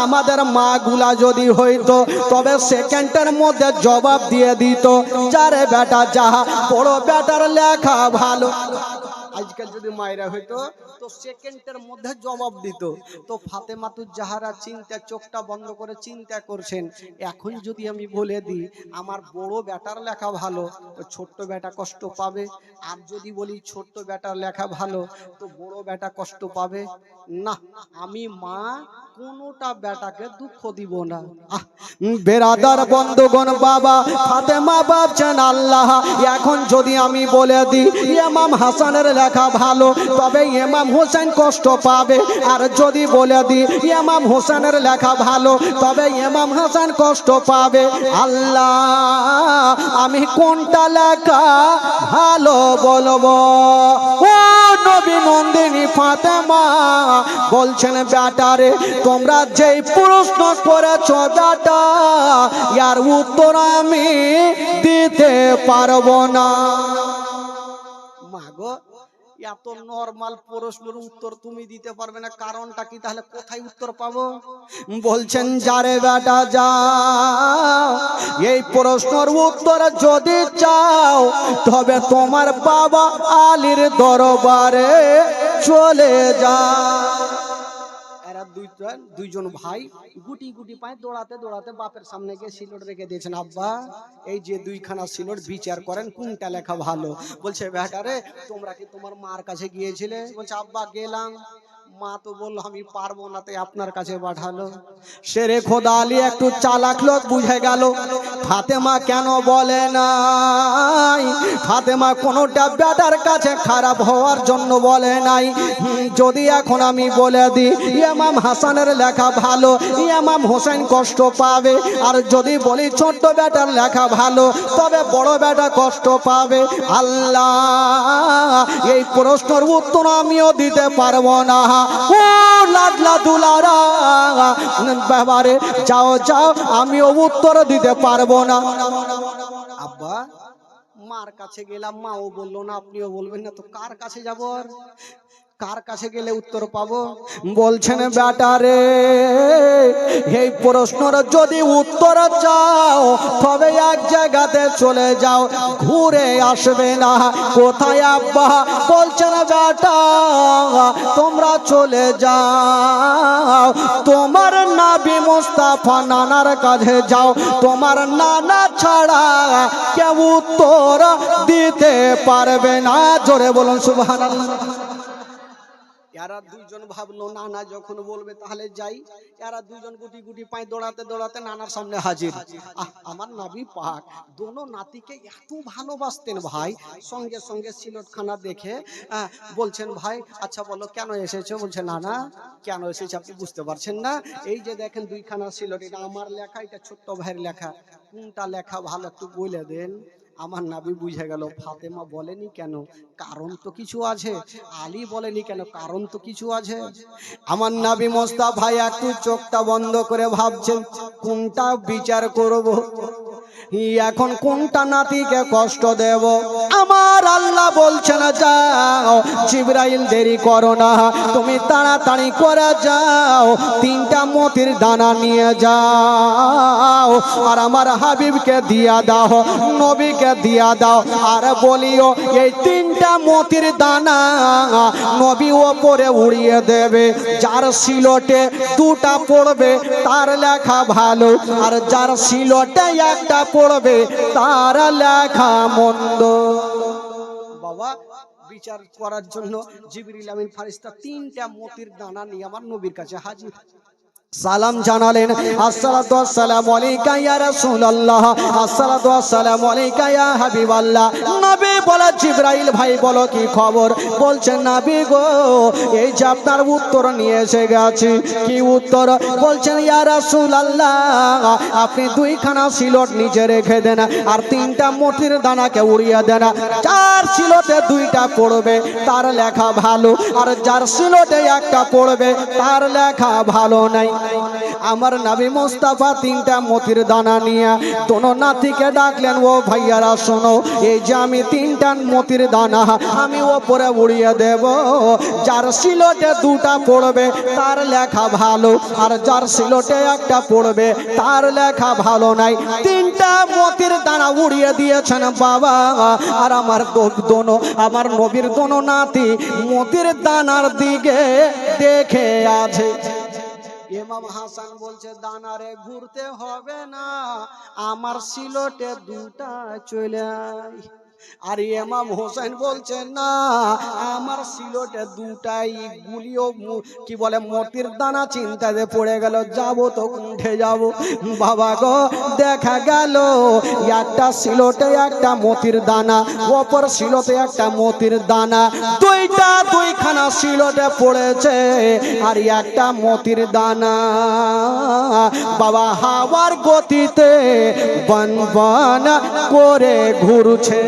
S1: আমাদের মা গুলা যদি হইতো তবে সেকেন্ডের মধ্যে জবাব দিয়ে দিত, যারে বেটা যাহা বড় বেটার লেখা ভালো। আজকাল যদি মায়েরা হইতো তো সেকেন্ডের মধ্যে জবাব দিত। তো ফাতেমাতুজ জাহরা চিন্তা, চোখটা বন্ধ করে চিন্তা করছেন, এখন যদি আমি বলে দিই আমার বড় বেটার লেখা ভালো তো ছোট্ট বেটা কষ্ট পাবে, আর যদি বলি ছোট্ট বেটার লেখা ভালো তো বড় বেটা কষ্ট পাবে না, আমি মা কোনোটা বেটাকে দুঃখ দিব না। বেরাদার বন্ধুগণ, বাবা ফাতেমা ভাবছেন আল্লাহ এখন যদি আমি বলে দিই ইমাম হাসানের লেখা ভালো তবে ইমাম হোসেন কষ্ট পাবে, আর যদি বলে দিই ইমাম হোসেনের লেখা ভালো তবে ইমাম হাসান কষ্ট পাবে। আল্লাহ আমি কোনটা লেখা ভালো বলবো? ও নবী নন্দিনী ফাতেমা বলছেন বেটারে তোমরা যেই প্রশ্ন করেছ বেটা ইয়ার উত্তর আমি দিতে পারবো না। মাগো এত নরমাল প্রশ্নের উত্তর তুমি দিতে পারবে না, কারণটা কি? তাহলে কোথায় উত্তর পাবো? বলছেন যারে বেটা যাও এই প্রশ্নের উত্তর যদি চাও তবে তোমার বাবা আলীর দরবারে চলে যাও। দুইজন ভাই গুটি গুটি পায় দৌড়াতে দৌড়াতে বাপের সামনে গিয়ে সিলট রেখে দিয়েছেন, আব্বা এই যে দুইখানা সিলট বিচার করেন কোনটা লেখা ভালো। বলছে বেটারে তোমরা কি তোমার মার কাছে গিয়েছিলে? বলছে আব্বা গেলাম, মা তো বললো আমি পারবো না তাই আপনার কাছে পাঠালো। শেরে খোদা আলী একটু চালাক লোক বুঝে গেল ফাতেমা কেন বলে নাই, ফাতেমা কোনোটা বেটার কাছে খারাপ হওয়ার জন্য বলে নাই। যদি এখন আমি বলে দিই ইমাম হাসানের লেখা ভালো ইমাম হোসেন কষ্ট পাবে, আর যদি বলি ছোট্ট বেটার লেখা ভালো তবে বড় বেটা কষ্ট পাবে। আল্লাহ এই প্রশ্নের উত্তর আমিও দিতে পারবো না। ও লাডলা দুলারা ব্যাপারে যাও যাও আমিও উত্তর দিতে পারবো না। আব্বা মার কাছে গেলাম, মাও বললো না আপনিও বলবেন না, তো কার কাছে যাব? আর কার কাছে গেলে উত্তর পাবো? বলছেন বেটারে এই প্রশ্নের যদি উত্তর চাও তবে এক জায়গাতে চলে যাও, ঘুরে আসবে না। কোথায় আব্বা? বলছেন বেটা তোমরা চলে যাও তোমার নবী মুস্তাফা নানার কাছে যাও, তোমার নানা ছাড়া কেউ উত্তর দিতে পারবে না। জোরে বলুন সুবহানাল্লাহ। এরা দুইজন ভাবলো নানা যখন বলবে তাহলে যাই। এরা দুইজন গুটি গুটি পায় দৌড়াতে দৌড়াতে নানার সামনে হাজির। আমার নবী পাক দোনো নাতিকে এত ভালোবাসতেন ভাই, সঙ্গে সঙ্গে সিলটখানা দেখে বলছেন ভাই আচ্ছা বলো কেন এসেছো? বলছে নানা কেন এসেছে আপনি বুঝতে পারছেন না? এই যে দেখেন দুইখানা সিলট, এটা আমার লেখা এটা ছোট্ট ভাইয়ের লেখা, কোনটা লেখা ভালো একটু বলে দেন। আমার নবী বুঝে গেল ফাতেমা বলেনি কেন, কারণ তো কিছু আছে। আলী বলেনি কেন, কারণ তো কিছু আছে। আমার নবী মুস্তাফা ভাই একটু চোখটা বন্ধ করে ভাবছেন কোনটা বিচার করব, এখন কোনটা নাতিকে কষ্ট দেব। আমার আল্লাহ বলছেন যাও জিবরাইল দেরি করো না, তুমি তাড়াতাড়ি করে যাও তিনটা মতির দানা নিয়ে যাও আর আমার হাবিবকে দিয়া দাও, নবীকে দিয়া দাও, আর বলিও এই তিনটা মতির দানা নবী ওপরে উড়িয়ে দেবে। যার সিলটে দুটা পড়বে তার লেখা ভালো, আর যার সিলটে একটা পড়বে তার লেখা মন্দ। বাবা বিচার করার জন্য জিবরিল আমিন ফেরেশতা তিনটা মতির দানা নিয়ে আমার নবীর কাছে হাজির। সালাম জানালেন আসসালাতু ওয়াসসালামু আলাইকা ইয়া রাসূলুল্লাহ, আসসালাতু ওয়াসসালামু আলাইকা ইয়া হাবিবাল্লাহ। নবী বলে জিবরাইল ভাই বলো কি খবর? বলছে নবী গো এই যে আপনার উত্তর নিয়ে এসে গেছি। কি উত্তর? বলছেন ইয়া রাসূলুল্লাহ আপনি দুইখানা সিলট নিচে রেখে দেন আর তিনটা মতির দানাকে উড়িয়ে দেন। যার সিলটে দুইটা পড়বে তার লেখা ভালো, আর যার সিলটে একটা পড়বে তার লেখা ভালো নাই। আমার নবী মুস্তাফা তিনটা মতির দানা নিয়ে দোনো নাতিকে ডাকলেন, ও ভাইয়ারা শোনো, এই যে আমি তিনটা মতির দানা আমি ওপরে উড়িয়ে দেব, যার সিলটে দুটা পড়বে তার লেখা ভালো, আর যার সিলটে একটা পড়বে তার লেখা ভালো নাই। তিনটা মতির দানা উড়িয়ে দিয়েছেন বাবা। আর আমার দোনো আমার নবীর দোনো নাতি মতির দানার দিকে দেখে আছে। ইমাম হাসান বলছে দানারে ঘুরতে হবে না, আমার সিলটে দুটা চলে আয়। আর ইমাম হোসেন বলছে না, আমার সিলটে দুটাই গুলিও কি বলে মতির দানা চিন্তাতে পড়ে গেল, যাবো তো উঠে যাব। বাবা গো দেখা গেল একটা সিলটে একটা মতির দানা, অপর সিলটে একটা মতির দানা, দুইখানা সিলটে পড়েছে আর একটা মতির দানা বাবা হাওয়ার গতিতে বন বন করে ঘুরছে।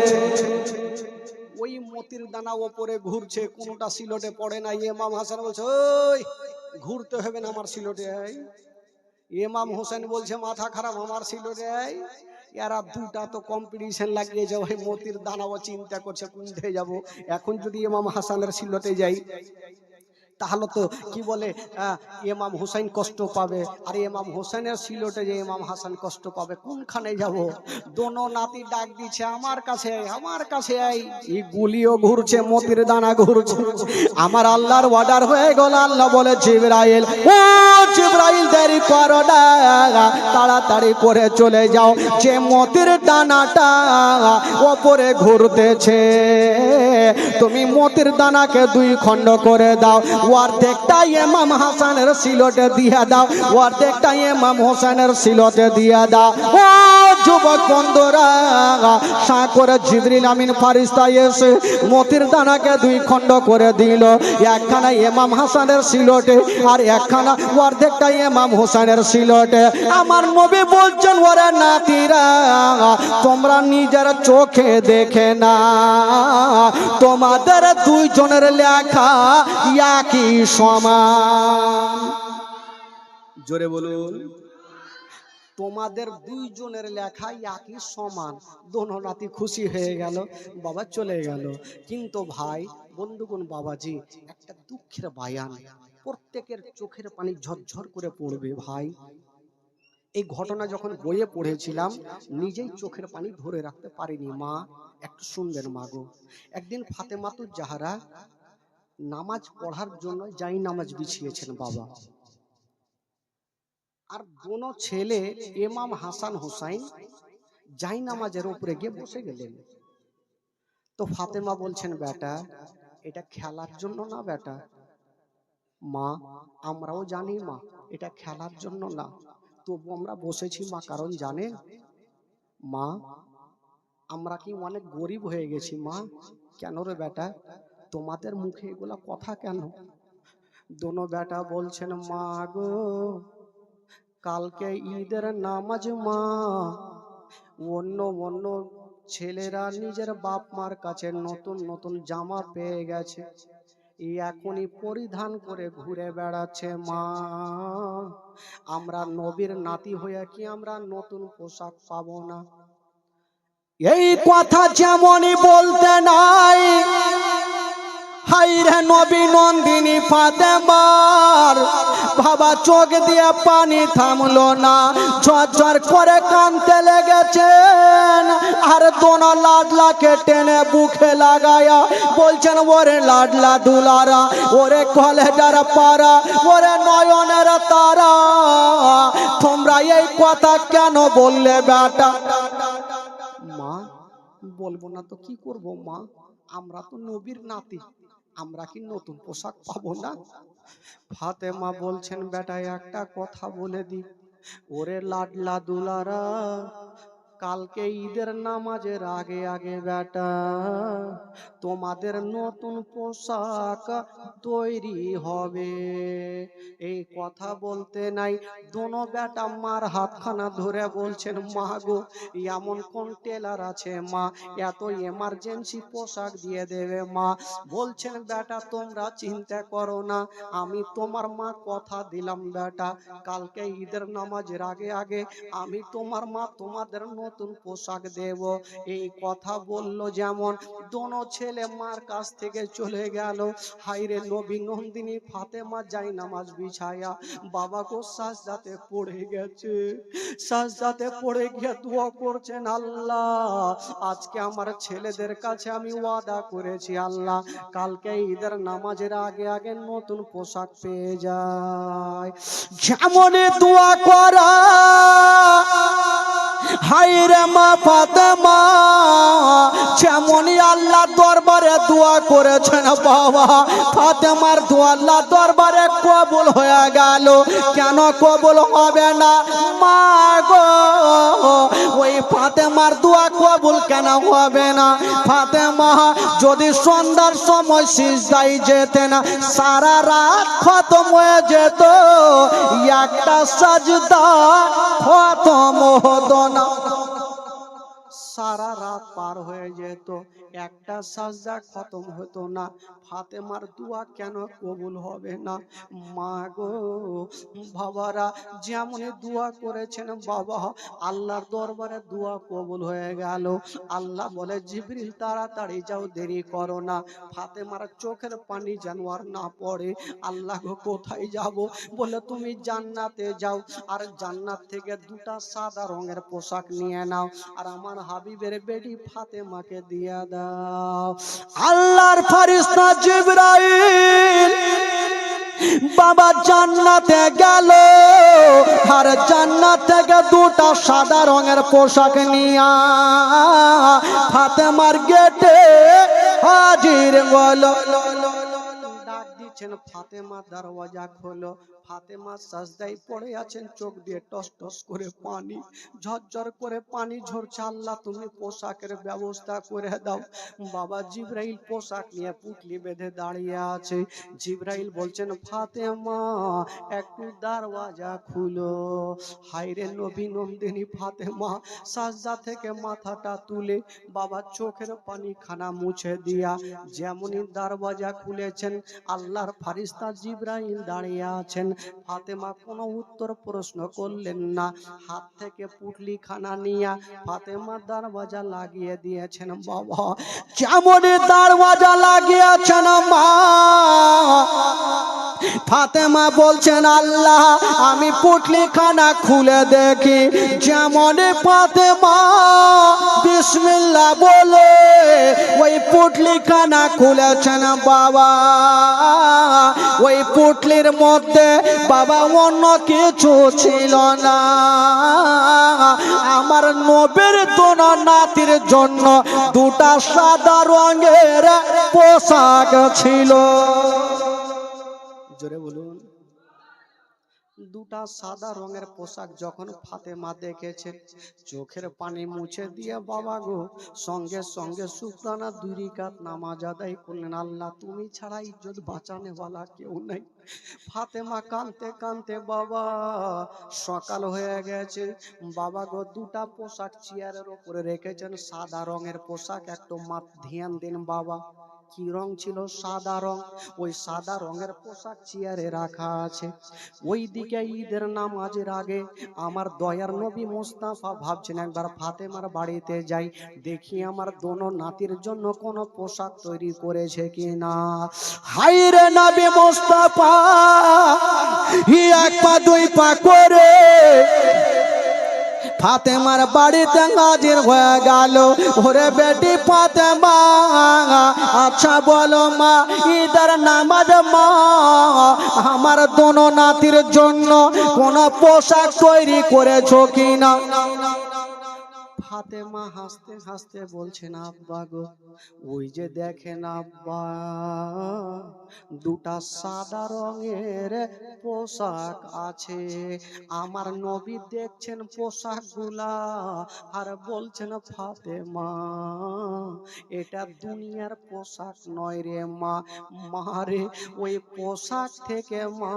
S1: ওই মতির দানা ওপরে ঘুরছে, কোনটা সিলটে পড়ে না। ইমাম হাসান বলছে ওই ঘুরতে হবে না, আমার সিলটে আয়। ইমাম হোসেন বলছে মাথা খারাপ, আমার সিলটে আয়। এরা দুটা তো কম্পিটিশন লাগিয়েছে, ওই মতির দানাও চিন্তা করছে কোনটা যাব। এখন যদি ইমাম হাসানের সিলটে যাই তাহলে তো কি বলে ইমাম হুসাইন কষ্ট পাবে, আর ইমাম হোসেনের সিলটে যে ইমাম হাসান কষ্ট পাবে, কোনখানে যাব? দোনো নাতি ডাক দিচ্ছে আমার কাছে, আমার কাছে আই। এই গুলিও ঘুরছে, মতির দানা ঘুরছে। আমার আল্লাহর অর্ডার হয়ে গেল। আল্লাহ বলে জিবরাইল, ও জিবরাইল দেরি করো না, তাড়াতাড়ি করে চলে যাও, যে মতির দানাটা ওপরে ঘুরতেছে তুমি মতির দানাকে দুই খণ্ড করে দাও, অর্ধেকটা ইমাম হাসানের সিলটে দিয়ে দাও, অর্ধেকটা ইমাম হোসেনের সিলটে দিয়ে দাও। ও যুবক বন্ধুরা, সাকরে জিবরিল আমিন ফারিস্তা এসে মতির দানাকে দুই খণ্ড করে দিল, একখানা ইমাম হাসানের সিলটে আর একখানা অর্ধেকটা ইমাম হোসেনের সিলটে। আমার নবী বলছেন ওরে নাতিরা, তোমরা নিজের চোখে দেখে না, তোমাদের দুইজনের লেখা একই সমান। জোরে বলুন, তোমাদের দুইজনের লেখা একই সমান। দোনো নাতি খুশি হয়ে গেল, বাবা চলে গেল। কিন্তু ভাই বন্ধুগণ বাবাজি, একটা দুঃখের বায়ান, প্রত্যেকের চোখের পানি ঝরঝর করে পড়বে ভাই। এই ঘটনা যখন বইয়ে পড়েছিলাম নিজেই চোখের পানি ধরে রাখতে পারিনি। মা একটু শুনবেন মা গো। একদিন ফাতেমাতুজ জাহরা নামাজ পড়ার জন্য যাই নামাজ বিছিয়েছেন বাবা, আর দোনো ছেলে ইমাম হাসান হুসাইন যাই নামাজের উপরে গিয়ে বসে গেলেন। তো ফাতেমা বলছেন বেটা এটা খেলার জন্য না বেটা। মা আমরাও জানি মা এটা খেলার জন্য না, তবু আমরা বসেছি মা, কারণ জানেন মা আমরা কি অনেক গরিব হয়ে গেছি মা। কেন রে বেটা, তোমাদের মুখে এগুলা কথা কেন? দোনো বেটা বলছেন মা গো কালকে ঈদের নামাজ মা, অন্য অন্য ছেলেরা নিজের বাপ মার কাছে নতুন নতুন জামা পেয়ে গেছে, এখনই পরিধান করে ঘুরে বেড়াচ্ছে মা। আমরা নবীর নাতি হয়ে কি আমরা নতুন পোশাক পাবো না? এই কথা যেমনই বলতে নাই, হাইরে নবী নন্দিনী ফাতেমার বাবা চোখ দিয়ে পানি থামলো না, ঝরঝর করে কাঁদতে লেগেছেন। আর দোনো লাডলাকে টেনে বুকে লাগায়া বলছেন ওরে লাডলা দুলারা, ওরে কলেজার পারা, ওরে নয়নের তারা, তোমরা এই কথা কেন বললে বেটা? মা বলবো না তো কি করব মা, আমরা তো নবীর নাতি, আমরা কি নতুন পোশাক পাবো না? ফাতেমা বলছেন বেটা একটা কথা বলে দি, ওরে লাডলা দুলারা কালকে ঈদের নামাজের আগে আগে বেটা তোমাদের নতুন পোশাক তৈরি হবে। এই কথা বলতে নাই দোনো বেটা মার হাতখানা ধরে বলছেন, মা গো এমন কোন টেলার আছে মা এত এমার্জেন্সি পোশাক দিয়ে দেবে মা? বলছেন বেটা তোমরা চিন্তা করো না, আমি তোমার মা কথা দিলাম বেটা কালকে ঈদের নামাজের আগে আগে আমি তোমার মা তোমাদের নতুন পোশাক দেব। এই কথা বলল যেমন দোনো ছেলে মার কাছ থেকে চলে গেল। হাইরে নবী নন্দিনী ফাতেমা যাই নামাজ বিছায়া বাবা গো সাজদাতে পড়ে গেছে। সাজদাতে পড়ে গিয়ে দোয়া করছেন, আল্লাহ আজকে আমার ছেলেদের কাছে আমি ওয়াদা করেছি আল্লাহ কালকে ঈদের নামাজের আগে আগে নতুন পোশাক পেয়ে যায়। যেমন দোয়া করা হায়রে মা ফাতেমা যেমনই আল্লাহ দরবারে দোয়া করেছেন বাবা ফাতেমার দোয়া আল্লাহ দরবারে কবুল হয়ে গেল। কেন কবুল হবে না মা গো? ওই ফাতেমার দোয়া কবুল কেন হবে না? ফাতেমা যদি সন্ধ্যার সময় সিজদায় যেতেন সারা রাত খতম হয়ে যেত, একটা সাজদা খতম হতো না। সারা রাত পার হয়ে যেত, একটা সাজদা খতম হতো না। ফাতেমার দোয়া কেন কবুল হবে না? মা গো বাবারা যেমন দোয়া করেছেন বাবা আল্লাহর দরবারে দোয়া কবুল হয়ে গেল। আল্লাহ বলে জিবরিল তাড়াতাড়ি যাও, দেরি করো না, ফাতেমার চোখের পানি যেন আর না পড়ে। আল্লাহ গো কোথায় যাব? বলে তুমি জান্নাতে যাও, আর জান্নাত থেকে দুটা সাদা রঙের পোশাক নিয়ে নাও আর আমার হাবিবের বেটি ফাতেমাকে দিয়া দাও। আল্লাহর ফেরেশতা জিবরাইল বাবা জান্নাতে গেল আর জান্নাত থেকে দুটা সাদা রঙের পোশাক নিয়া ফাতেমার গেটে হাজির হলো। ডাক দিচ্ছেন, ফাতেমা দরওয়াজা খোলো। ফাতেমা সাজদায় পড়ে আছেন, চোখ দিয়ে টস টস করে পানি ঝরঝর করে পানি ঝরছে। আল্লাহ তুমি পোশাকের ব্যবস্থা করে দাও। বাবা জিবরাইল পোশাক নিয়ে পুটলি বেঁধে দাঁড়িয়ে আছে। জিবরাইল বলছেন, ফাতেমা একটু দরওয়াজা খুলো। হায়রে নবী নন্দিনী ফাতেমা সাজদা থেকে মাথাটা তুলে বাবা চোখের পানি খানা মুছে দিয়া যেমনই দরওয়াজা খুলেছেন আল্লাহর ফেরেশতা জিবরাইল দাঁড়িয়ে আছেন। ফাতেমা কোনো উত্তর প্রশ্ন করলেন না, হাত থেকে পুটলি খানা নিয়ে ফাতেমা দরওয়াজা লাগিয়ে দিয়েছেন। বাবা যেমনই দরওয়াজা লাগিয়েছেন মা ফাতেমা বলছেন, আল্লাহ আমি পুটলি খানা খুলে দেখি। যেমন ফাতেমা বিসমিল্লাহ বলে ওই পুটলি খানা খুলেছেন বাবা, ওই পুটলির মধ্যে বাবা অন্য কিছু ছিল না, আমার নবীর দোনো নাতির জন্য দুটা সাদা রঙের পোশাক ছিল। জোরে বলুন। দুটা সাদা রঙের পোশাক যখন ফাতেমা দেখেছেন চোখের পানি মুছে দিয়ে বাবা গো সঙ্গে সঙ্গে শুকরানা 2 রাকাত নামাজ আদায় করলেন। আল্লাহ তুমি ছাড়া ইজ্জত বাঁচানে वाला কেউ নাই। ফাতেমা কাঁদতে কাঁদতে বাবা সকাল হয়ে গেছে। বাবা গো দুটা পোশাক চেয়ারের উপরে রেখেছেন, সাদা রঙের পোশাক। একটু মাত ধ্যান দিন বাবা, কি রং ছিল? সাদা রং। ওই সাদা রঙের পোশাক চেয়ারে রাখা আছে। ওই দিকে ঈদের নামাজের আগে আমার দয়ার নবী মুস্তাফা ভাবছেন একবার ফাতেমার বাড়িতে যাই, দেখি আমার দোনো নাতির জন্য কোন পোশাক তৈরি করেছে কিনা। হায়রে নবী মুস্তাফা এক পা দুই পা করে ফাতেমার বাড়িতে হাজির হয়ে গেল। ওরে বেটি ফাতেমা আচ্ছা বলো মা ঈদের নামাজ মা আমার দোনো নাতির জন্য কোন পোশাক তৈরি করেছো কিনা? ফাতেমা হাসতে হাসতে বলছেন, আব্বা গো, ওই যে দেখেন আব্বা, দুটা সাদা রঙের পোশাক আছে। আমার নবী দেখছেন পোশাক গুলা আর বলছেন, ফাতেমা এটা দুনিয়ার পোশাক নয় রে মা, মারে ওই পোশাক থেকে মা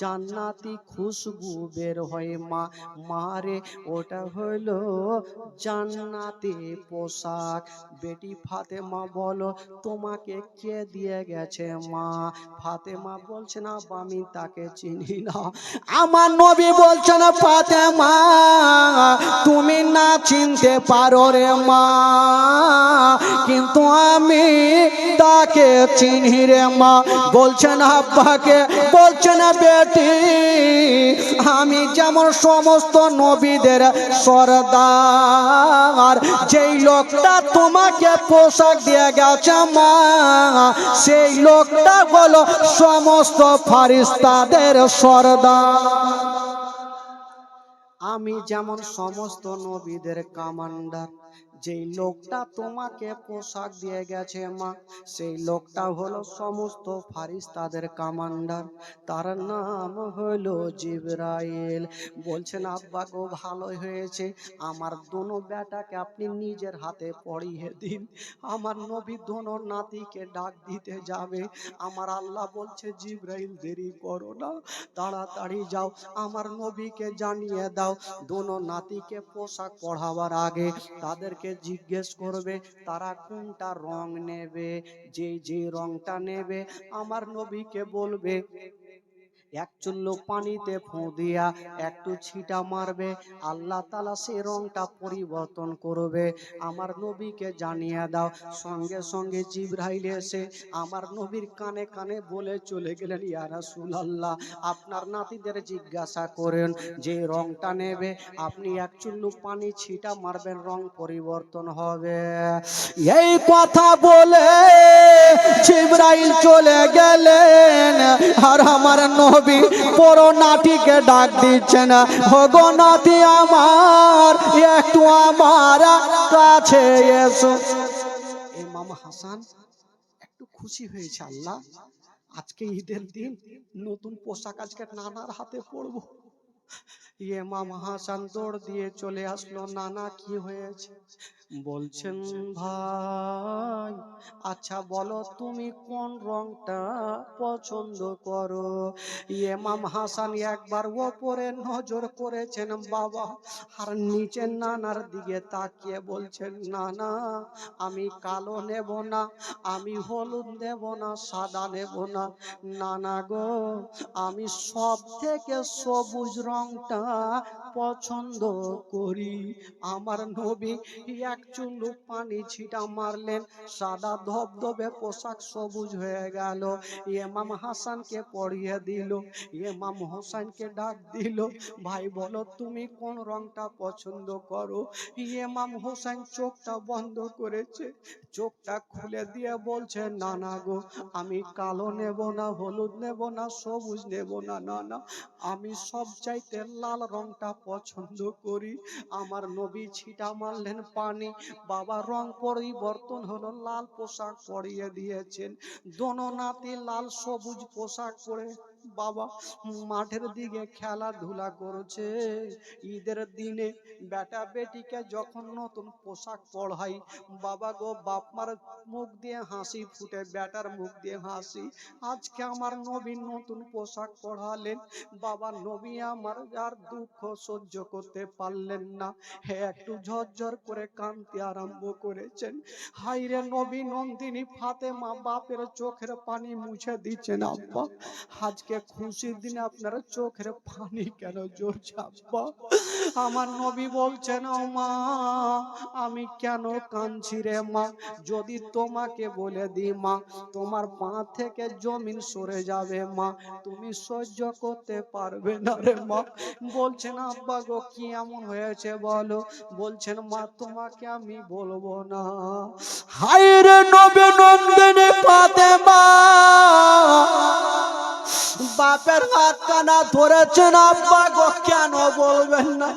S1: জান্নাতি খুশবু বের হয় মা, মারে ওটা হলো জান্নাতি পোশাক। বেটি ফাতেমা বলো, তোমাকে কে দিয়ে গেছে মা? ফাতেমা বলছে, না আমি তাকে চিনি না। আমার নবী বলছেন, ফাতেমা তুমি না চিনতে পারো রে মা, কিন্তু আমি তাকে চিনি রে মা। বলছেন আব্বাকে, বলছেন বেটি আমি যেমন সমস্ত নবীদের সরদার, যেই লোকটা তোমাকে পোশাক দিয়ে গেছে মা, সেই লোকটা হলো সমস্ত ফারিস্তাদের সরদার। আমি যেমন সমস্ত নবীদের কমান্ডার, যেই লোকটা তোমাকে পোশাক দিয়ে গেছে মা, সেই লোকটা হলো সমস্ত ফারিস্তাদের কমান্ডার, তার নাম হলো জিবরাইল। বলছেন আব্বা গো, ভালো হয়েছে, আমার দোনো বেটাকে আপনি নিজের হাতে পড়িয়ে দিন। আমার নবী দোনো নাতিকে ডাক দিতে যাবে, আমার আল্লাহ বলছে, জিবরাইল দেরি করো না, তাড়াতাড়ি যাও, আমার নবীকে জানিয়ে দাও দোনো নাতিকে পোশাক পরাবার আগে তাদেরকে জিজ্ঞেস করবে তারা কোনটা রং নেবে। যে যে রংটা নেবে আমার নবীকে বলবে, এক চুল্লু পানিতে ফু দিয়া একটু ছিটা মারবে, আল্লাহ তাআলা সেই রংটা পরিবর্তন করবে। আমার নবীকে জানিয়ে দাও। সঙ্গে সঙ্গে জিবরাইল এসে আমার নবীর কানে কানে বলে চলে গেলেন, ইয়া রাসূলুল্লাহ, আপনার নাতিদের জিজ্ঞাসা করেন যে রংটা নেবে, আপনি এক চুল্লু পানি ছিটা মারবেন, রং পরিবর্তন হবে। এই কথা বলে জিবরাইল চলে গেলেন, আর আমার নবী বড় নাতিকে ডাক দিচ্ছেন, ওগো নাতি আমার, একটু আমার কাছে এসো। ইমাম হাসান একটু খুশি হয়েছে, আল্লাহ আজকে ঈদের দিন নতুন পোশাক আজকে নানার হাতে পরবো। ইমাম হাসান দৌড় দিয়ে চলে আসলো, নানা কি হয়েছে? বলছেন, ভাই আচ্ছা বলো তুমি কোন রংটা পছন্দ করো? ইমাম হাসান একবার ওপরে নজর করেছেন বাবা, আর নিচে নানার দিকে তাকিয়ে বলছেন, নানা আমি কালো নেব না, আমি হলুদ নেব না, সাদা নেব না, নানা গো আমি সব থেকে সবুজ রংটা পছন্দ করি। আমার নবী এক চুল্লু পানি ছিটা মারলেন, সাদা ধবধবে পোশাক সবুজ হয়ে গেল। ইমাম হাসানকে পরিয়ে দিল, ইমাম হোসেনকে ডাক দিল, ভাই বলো তুমি কোন রংটা পছন্দ করো? ইমাম হোসেন চোখটা বন্ধ করেছে, চোখটা খুলে দিয়ে বলছে, নানা গো আমি কালো নেব না, হলুদ নেব না, সবুজ নেব না, নানা আমি সব চাইতে লাল রংটা পছন্দ করি। আমার নবী ছিটা মারলেন পানি, বাবা রং পরিবর্তন হলো, লাল পোশাক পরিয়ে দিয়েছেন। দোনো নাতি লাল সবুজ পোশাক পরে বাবা মাঠের দিকে খেলাধুলা করছে। ঈদের দিনে বেটা বেটিকে যখন নতুন পোশাক পরাই, বাবা গো বাপ মার মুখ দিয়ে হাসি ফুটে, বেটার মুখ দিয়ে হাসি। আজকে আমার নবী নতুন পোশাক পরালেন, বাবা নবী আমার আর দুঃখ সহ্য করতে পারলেন না, হে একটু ঝরঝর করে কাঁদতে আরম্ভ করেছেন। হাইরে নবী নন্দিনী ফাতেমা বাপের চোখের পানি মুছে দিচ্ছেন, আব্বা আজকে খুশির দিনে আপনার চোখের পানি কেন ঝরছে আব্বা? আমার নবী বলছেন, ও মা আমি কেন কাঁদছি রে মা? যদি তোমাকে বলে দি মা, তোমার পা থেকে জমিন সরে যাবে মা, তুমি সহ্য করতে পারবে না রে মা। বলছেন, আব্বা গো কি এমন হয়েছে বলো? বলছেন, মা তোমাকে আমি বলবো না। হায়রে নবী নন্দিনী ফাতেমা বাপের হাত কানা ধরেছেন, আব্বা গো কেন বলবেন না?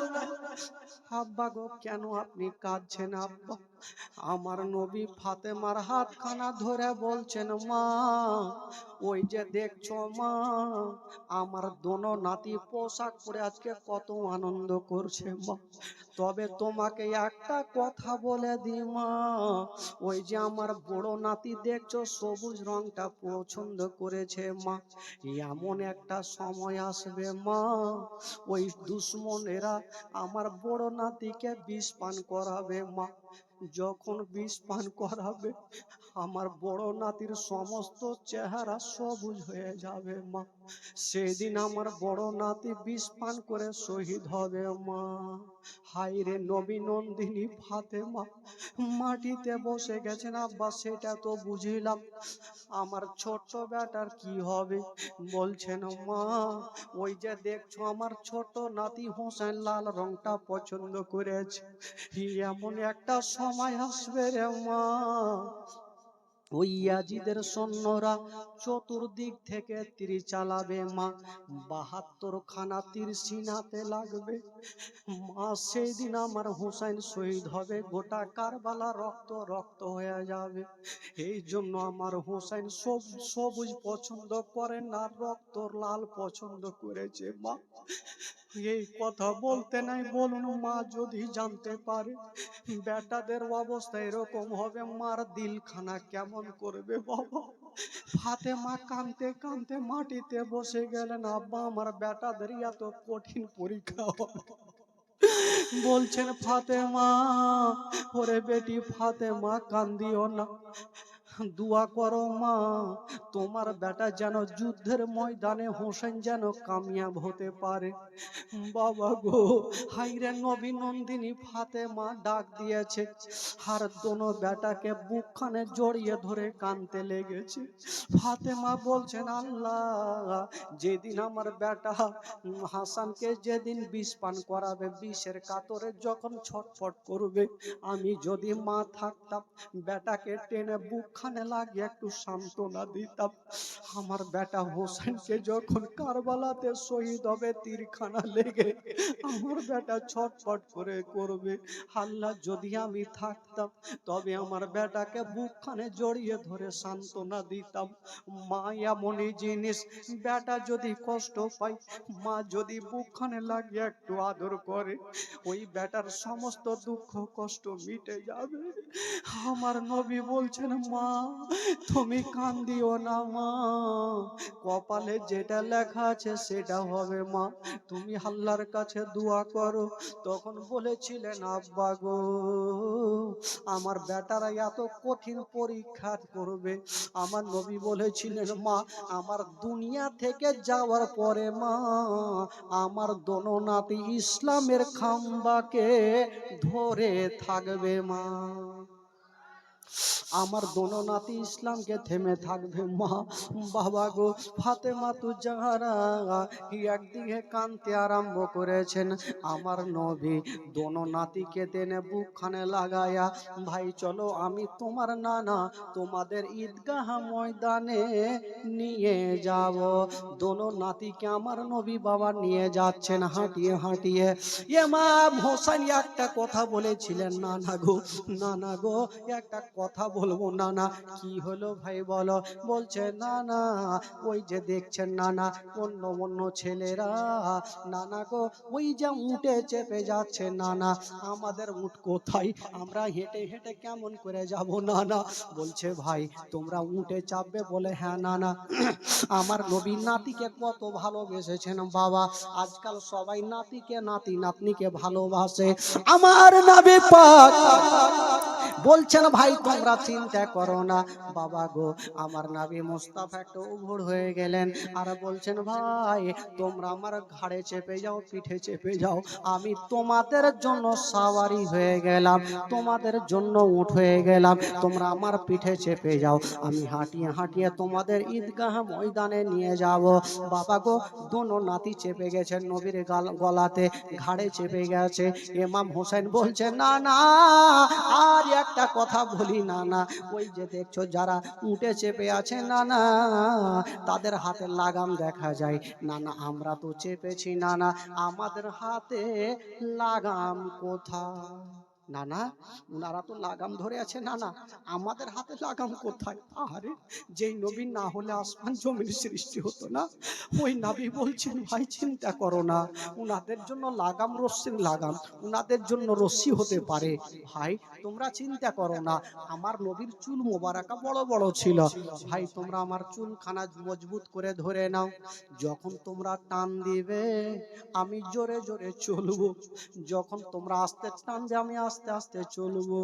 S1: আব্বা গো কেন আপনি কাঁদছেন আব্বা? আমার নবী ফাতেমার হাতখানা ধরে বলছেন, মা ওই যে দেখছো মা, আমার দোনো নাতি পোশাক পরে আজকে কত আনন্দ করছে মা। তবে তোমাকে একটা কথা বলে দি মা, ওই যে আমার বড় নাতি দেখছো সবুজ রংটা পছন্দ করেছে মা, এমন একটা সময় আসবে মা, ওই দুশ্মনেরা আমার বড় নাতিকে বিষ পান করাবে মা। যখন বিষ পান করাবে আমার বড় নাতির সমস্ত চেহারা সবুজ হয়ে যাবে মা। সেদিন আমার বড় নাতি বিষ পান করে শহীদ হবে মা। হায় রে নবী নন্দিনী ফাতেমা মাটিতে বসে গেছেন। আব্বা সেটা তো বুঝিলাম, আমার ছোট্ট বেটার কি হবে? বলছেন মা ওই যে দেখছো আমার ছোট নাতি হোসেন লাল রংটা পছন্দ করেছে, এমন একটা সময় আসবে রে মা, ওই ইয়াজিদের সৈন্যরা চতুর্দিক থেকে তীর চালাবে মা, ৭২ খানা তীর সিনাতে লাগবে মা। সেই দিন আমার হুসাইন শহীদ হবে, গোটা কারবালা রক্ত রক্ত হয়ে যাবে। এই জন্য আমার হুসাইন সবুজ পছন্দ করেন না, রক্ত লাল পছন্দ করেছে মা। এই কথা বলতে নাই বলুন মা যদি জানতে পারে বেটাদের অবস্থা এরকম হবে, মার দিলখানা কেমন করবে বাবা। ফাতেমা কাঁদতে কাঁদতে মাটিতে বসে গেলেন, আব্বা আমার বেটাদের এত কঠিন পরীক্ষা হবে। বলছেন ফাতেমা, ওরে বেটি ফাতেমা কান্দিও না, দোয়া করো মা, তোমার বেটা যেন যুদ্ধের ময়দানে হোসেন যেন কামিয়াব হতে পারে। বাবা গো, হাইরে নবী নন্দিনী ফাতেমা ডাক দিয়েছে, আর দোনো বেটাকে বুকখানে জড়িয়ে ধরে কাঁদতে লেগেছে। ফাতেমা বলছেন, আল্লাহ যেদিন আমার বেটা হাসানকে যেদিন বিষ পান করাবে, বিষের কাতরে যখন ছটফট করবে, আমি যদি মা থাকতাম বেটাকে টেনে বুকখানে লাগিয়ে একটু সান্ত্বনা দিতাম। আমার বেটা হোসেনকে যখন কারবালাতে শহীদ হবে তীরখানা লেগে, আমার বেটা ছটফট করে করবে, আল্লাহ যদি আমি থাকতাম তবে আমার বেটাকে বুকখানে জড়িয়ে ধরে সান্ত্বনা দিতাম। মা এমনই জিনিস, বেটা যদি কষ্ট পায়, মা যদি বুকখানে লাগিয়ে একটু আদর করে, ওই বেটার সমস্ত দুঃখ কষ্ট মিটে যাবে। আমার নবী বলছেন, মা তুমি কান্দিও না মা, কপালে যেটা লেখা আছে সেটা হবে মা, তুমি আল্লাহর কাছে দোয়া করো। তখন বলেছিলেন, আব্বা গো আমার বেটারা এত কঠিন পরীক্ষা করবে, আমার নবী বলেছিলেন, মা আমার দুনিয়া থেকে যাওয়ার পরে মা আমার দোনো নাতি ইসলামের খাম্বাকে ধরে থাকবে মা, আমার দোনো নাতি ইসলামকে থেমে থাকবে মা। বাবা গো, ফাতেমা তু জাহারা একদিকে কাঁদতে আরম্ভ করেছেন, আমার নবী দোনো নাতিকে টেনে বুকখানে লাগায়া, ভাই চলো আমি তোমার নানা তোমাদের ঈদগাহ ময়দানে নিয়ে যাব। দোনো নাতিকে আমার নবী বাবা নিয়ে যাচ্ছেন হাঁটিয়ে হাঁটিয়ে। ইমাম হোসেন একটা কথা বলেছিলেন, নানা গো নানা গো একটা কথা বলবো নানা। কি হলো ভাই বলো? বলছে নানা ওই যে দেখছেন নানা অন্য অন্য ছেলেরা নানা গো ওই যে উঠে চেপে যাচ্ছে নানা, আমাদের উঠ কোথায়? আমরা হেঁটে হেঁটে কেমন করে যাব নানা? বলছে ভাই তোমরা উঠে চাপবে বলে, হ্যাঁ নানা। আমার নবী নাতিকে কত ভালোবেসেছেন বাবা, আজকাল সবাই নাতিকে নাতি নাতনিকে ভালোবাসে। আমার নবী পাক বলছেন, ভাই তোমরা চিন্তা করো না বাবা গো। আমার নবী মুস্তাফা একটু উভর হয়ে গেলেন আর বলছেন, ভাই তোমরা আমার ঘাড়ে চেপে যাও, পিঠে চেপে যাও, আমি তোমাদের জন্য সাওয়ারি হয়ে গেলাম, তোমাদের জন্য উঠ হয়ে গেলাম, তোমরা আমার পিঠে চেপে যাও, আমি হাঁটিয়ে হাঁটিয়ে তোমাদের ঈদগাহ ময়দানে নিয়ে যাব। বাবা গো, দোনো নাতি চেপে গেছেন নবীর গলাতে, ঘাড়ে চেপে গেছে। ইমাম হোসেন বলছে, না না আর এক একটা কথা বলি না না, ওই যে দেখছো যারা উঠে চেপে আছে না না, তাদের হাতে লাগাম দেখা যায় না না, আমরা তো চেপেছি না না, আমাদের হাতে লাগাম কোথায়? না না, উনারা তো লাগাম ধরে আছে না না, আমাদের হাতে লাগাম কোথায়? আরে যেই নবী না হলে আসমান জমির সৃষ্টি হতো না, ওই নবী বলছেন ভাই চিন্তা করো না, উনাদের জন্য লাগাম রশ্মির লাগাম, উনাদের জন্য রশ্মি হতে পারে। ভাই তোমরা চিন্তা করো না, আমার নবীর চুল মোবারকা বড় বড় ছিল, ভাই তোমরা আমার চুলখানা মজবুত করে ধরে নাও, যখন তোমরা টান দিবে আমি জোরে জোরে চলবো, যখন তোমরা আস্তে টানবে আমি আস্তে আস্তে চলবো।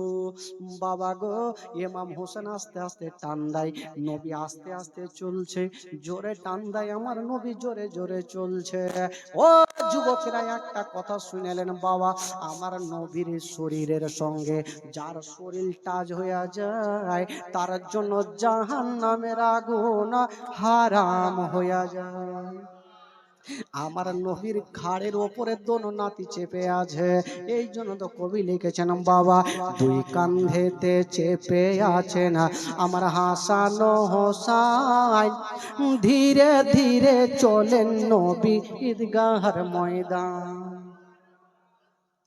S1: বাবা গো, ইমাম হোসেন আস্তে আস্তে টান দেয়, নবী আস্তে আস্তে চলছে, জোরে টান দেয় আমার নবী জোরে জোরে চলছে। ও যুবকেরা একটা কথা শুনেলেন বাবা, আমার নবীর শরীরের সঙ্গে যার শরীর টাচ হয়ে যায় তার জন্য জাহান্নামের আগুন হারাম হয়ে যায়। আমার নবীর ঘাড়ের ওপরে দোনো নাতি চেপে আছে, এই জন্য তো কবি লিখেছেন বাবা, দুই কান্ধেতে চেপে আছে না আমার হাসান হোসাইন, ধীরে ধীরে চলেন নবী ঈদগাহর ময়দান।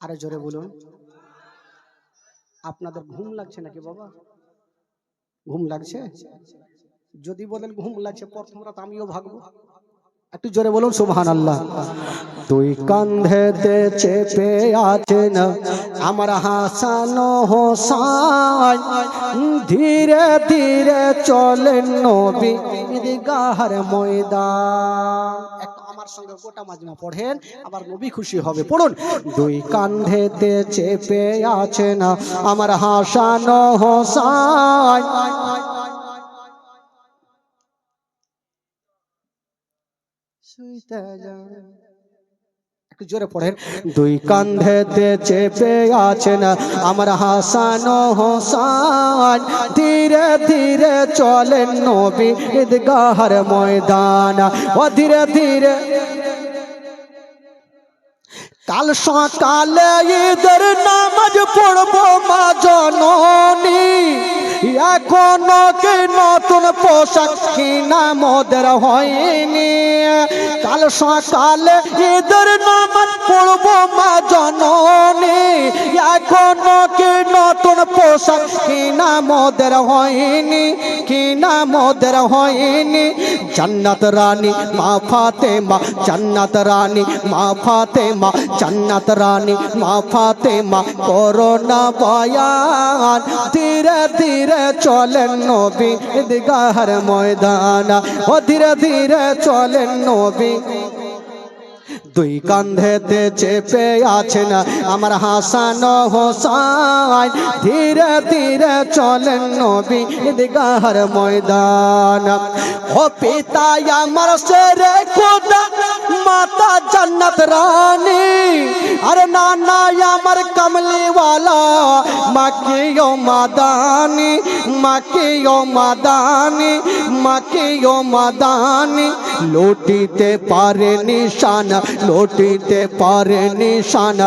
S1: আরে জোরে বলুন। আপনাদের ঘুম লাগছে নাকি বাবা? ঘুম লাগছে? যদি বলেন ঘুম লাগছে প্রথম রাত আমিও ভাগবো। একটু জোরে বলুন সুবহানাল্লাহ। দুই কাঁধেতে চেপে আছেন আমার হাসান হোসাইন, ধীরে ধীরে চলেন নবী ঈদগাহর ময়দান। একটু আমার সঙ্গে গোটা মাজমা পড়েন, আবার নবী খুশি হবে। পড়ুন, দুই কাঁধেতে চেপে আছেন আমার হাসান হোসাইন, একটু জোরে পড়েন, দুই কাঁধেতে চেপে আছেন আমার হাসান হোসাইন, ধীরে ধীরে চলেন নবী ঈদগাহর ময়দান। ও ধীরে ধীরে কাল সকালে ঈদের নামাজ পড়বো মা জননী, এখনো কি নতুন পোশাক কিনা মোদের হয়নি, কাল সকালে ঈদের নামাজ পড়বো মা জননী, এখনো কি নতুন পোশাক কিনা মোদের হয়নি, কিনা মোদের হয়নি। জান্নাত রানী মা ফাতেমা, জান্নাত রানী মা ফাতেমা, জান্নাত রানী মা ফাতেমা করোনা বয়ান, ধীরে ধীরে চলেন নবী ঈদগাহর ময়দান। ও ধীরে ধীরে চলেন নবী, দুই কাঁধেতে চেপে আছেন আমার হাসান হোসাইন, ধীরে ধীরে চলেন নবী ঈদগাহর ময়দান। ও পিতা আমার শেরে খোদা মাতা জান্নাত রানী, আরে নানা আমার কমলিওয়ালা মাকিও মাদানি, মাকিও মাদানি, মাকিও মাদানি, লুটিতে পারে নিশান, লুটিতে পারে নিশান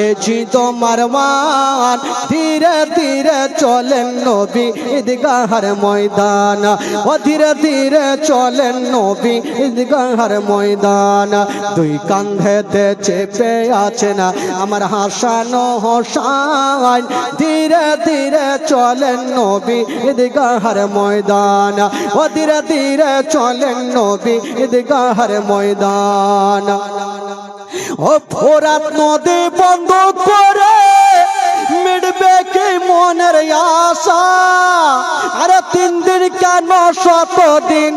S1: এজি তোমার মান, ধীরে ধীরে চলেন নবী ঈদগাহর ময়দান। ও ধীরে ধীরে চলেন নবী ঈদগাহর ময়দান। দুই কাঁধেতে চেপে আছেন আমার হাসান হোসাইন, ধীরে ধীরে চলেন নবী ঈদগাহর ময়দান। ও ধীরে ধীরে চলেন নবী ঈদগাহর ময়দান। ও ফোরাত নদী বন্ধ করে মিটবে কি মনের আশা, আরে 3 দিন কেন 7 দিন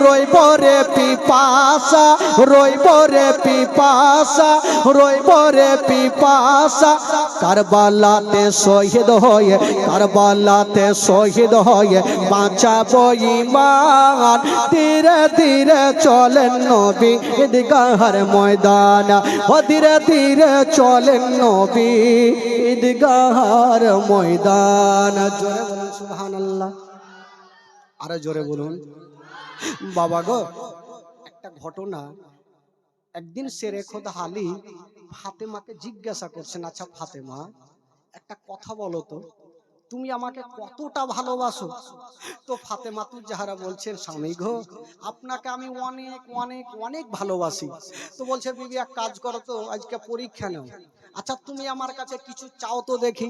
S1: রইব রে পিপাসা, রইব রে পিপাসা, রইব রে পিপাসা। কারবালাতে শহীদ হয়ে, কারবালাতে শহীদ হয়ে বাঁচাবো ঈমান, ধীরে ধীরে চলেন নবী ঈদগাহর ময়দান। ও ধীরে ধীরে চলেন নবী ঈদগাহর ময়দান। জোরে বলুন সুবহানাল্লাহ। আরে জোরে বলুন। বাবা গো, একটা ঘটনা, একদিন শেরে খোদা আলী ফাতেমাকে জিজ্ঞাসা করছেন, আচ্ছা ফাতেমা একটা কথা বলো তো, তুমি আমাকে কতটা ভালোবাসো। তো ফাতেমাতুজ জাহরা বলছেন, স্বামী গো, আপনাকে আমি অনেক অনেক অনেক ভালোবাসি। তো বলছে, বিবি এক কাজ করো তো, আজকে পরীক্ষা নাও। আচ্ছা তুমি আমার কাছে কিছু চাও তো দেখি,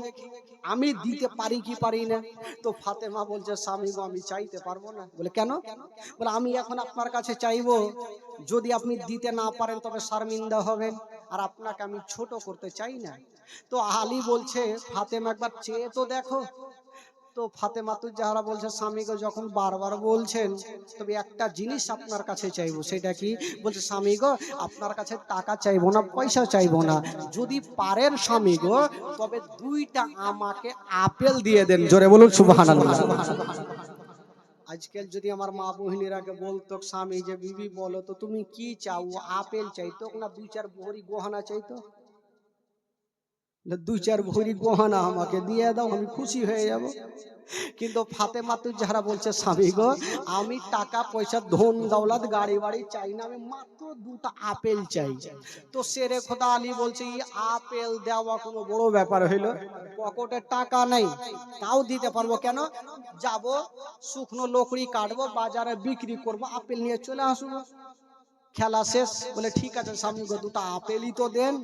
S1: আমি দিতে পারি কি পারি না। তো ফাতেমা বলছে, স্বামী গো, আমি চাইতে পারবো না। বলে কেন? বলে আমি এখন আপনার কাছে চাইবো, যদি আপনি দিতে না পারেন তবে শর্মিন্দা হবেন, আর আপনাকে আমি ছোট করতে চাই না। তো আলী বলছে, ফাতেমা একবার চেয়ে তো দেখো। তো ফাতেমাতুজ জাহরা বলছে, স্বামীকে যখন বারবার বলছেন, তবে একটা জিনিস আপনার কাছে চাইবো। সেটা কি? বলছে, স্বামী গো, আপনার কাছে টাকা চাইবো না, পয়সা চাইবো না, যদি পারেন স্বামী গো, তবে 2টা আমাকে আপেল দিয়ে দেন। জোরে বলুন সুবহানাল্লাহ। আজকাল যদি আমার মা বহিনীরাকে বলতো, স্বামী যে বিবি বলো তো তুমি কি চাও, আপেল চাইতো না 2-4 ভরি গহনা চাইতো? 2-4 ভরি গহনা আমাকে দিয়ে দাও, আমি খুশি হয়ে যাব। কিন্তু ফাতেমাতুজ জাহরা বলছে, স্বামী গো, আমি টাকা পয়সা ধন দৌলত গাড়ি বাড়ি চাই না, আমি মাত্র 2টা আপেল চাই। তো শেরে খোদা আলী বলছে, এই আপেল দেওয়া কোনো বড় ব্যাপার হইলো? পকেটে টাকা নেই, তাও দিতে পারবো। কেন? যাব, শুকনো লকড়ি কাটবো, বাজারে বিক্রি করব, আপেল নিয়ে চলে আসবো, খেলা শেষ। বলে ঠিক আছে স্বামী গো, 2টা আপেলই তো দেন।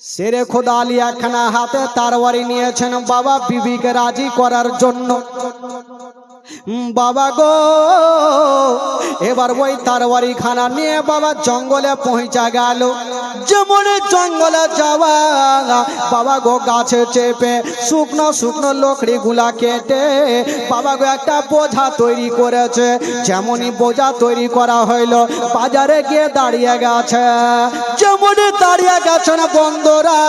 S1: শেরে খোদা আলী একখানা হাতে তরবারি নিয়েছেন বাবা বিবিকে রাজি করার জন্য। বাবা গো, এবার ওই তরবারি খানা নিয়ে বাবা জঙ্গলে পৌঁছা গেল। যেমন জঙ্গলে যাওয়া, বাবা গো গাছে চেপে শুকনো শুকনো লকড়ি গুলা কেটে বাবা গো একটা বোঝা তৈরি করেছে। যেমনই বোঝা তৈরি করা হইলো, বাজারে গিয়ে দাঁড়িয়ে গেছে। যেমন দাঁড়িয়ে গেছে না বন্ধুরা,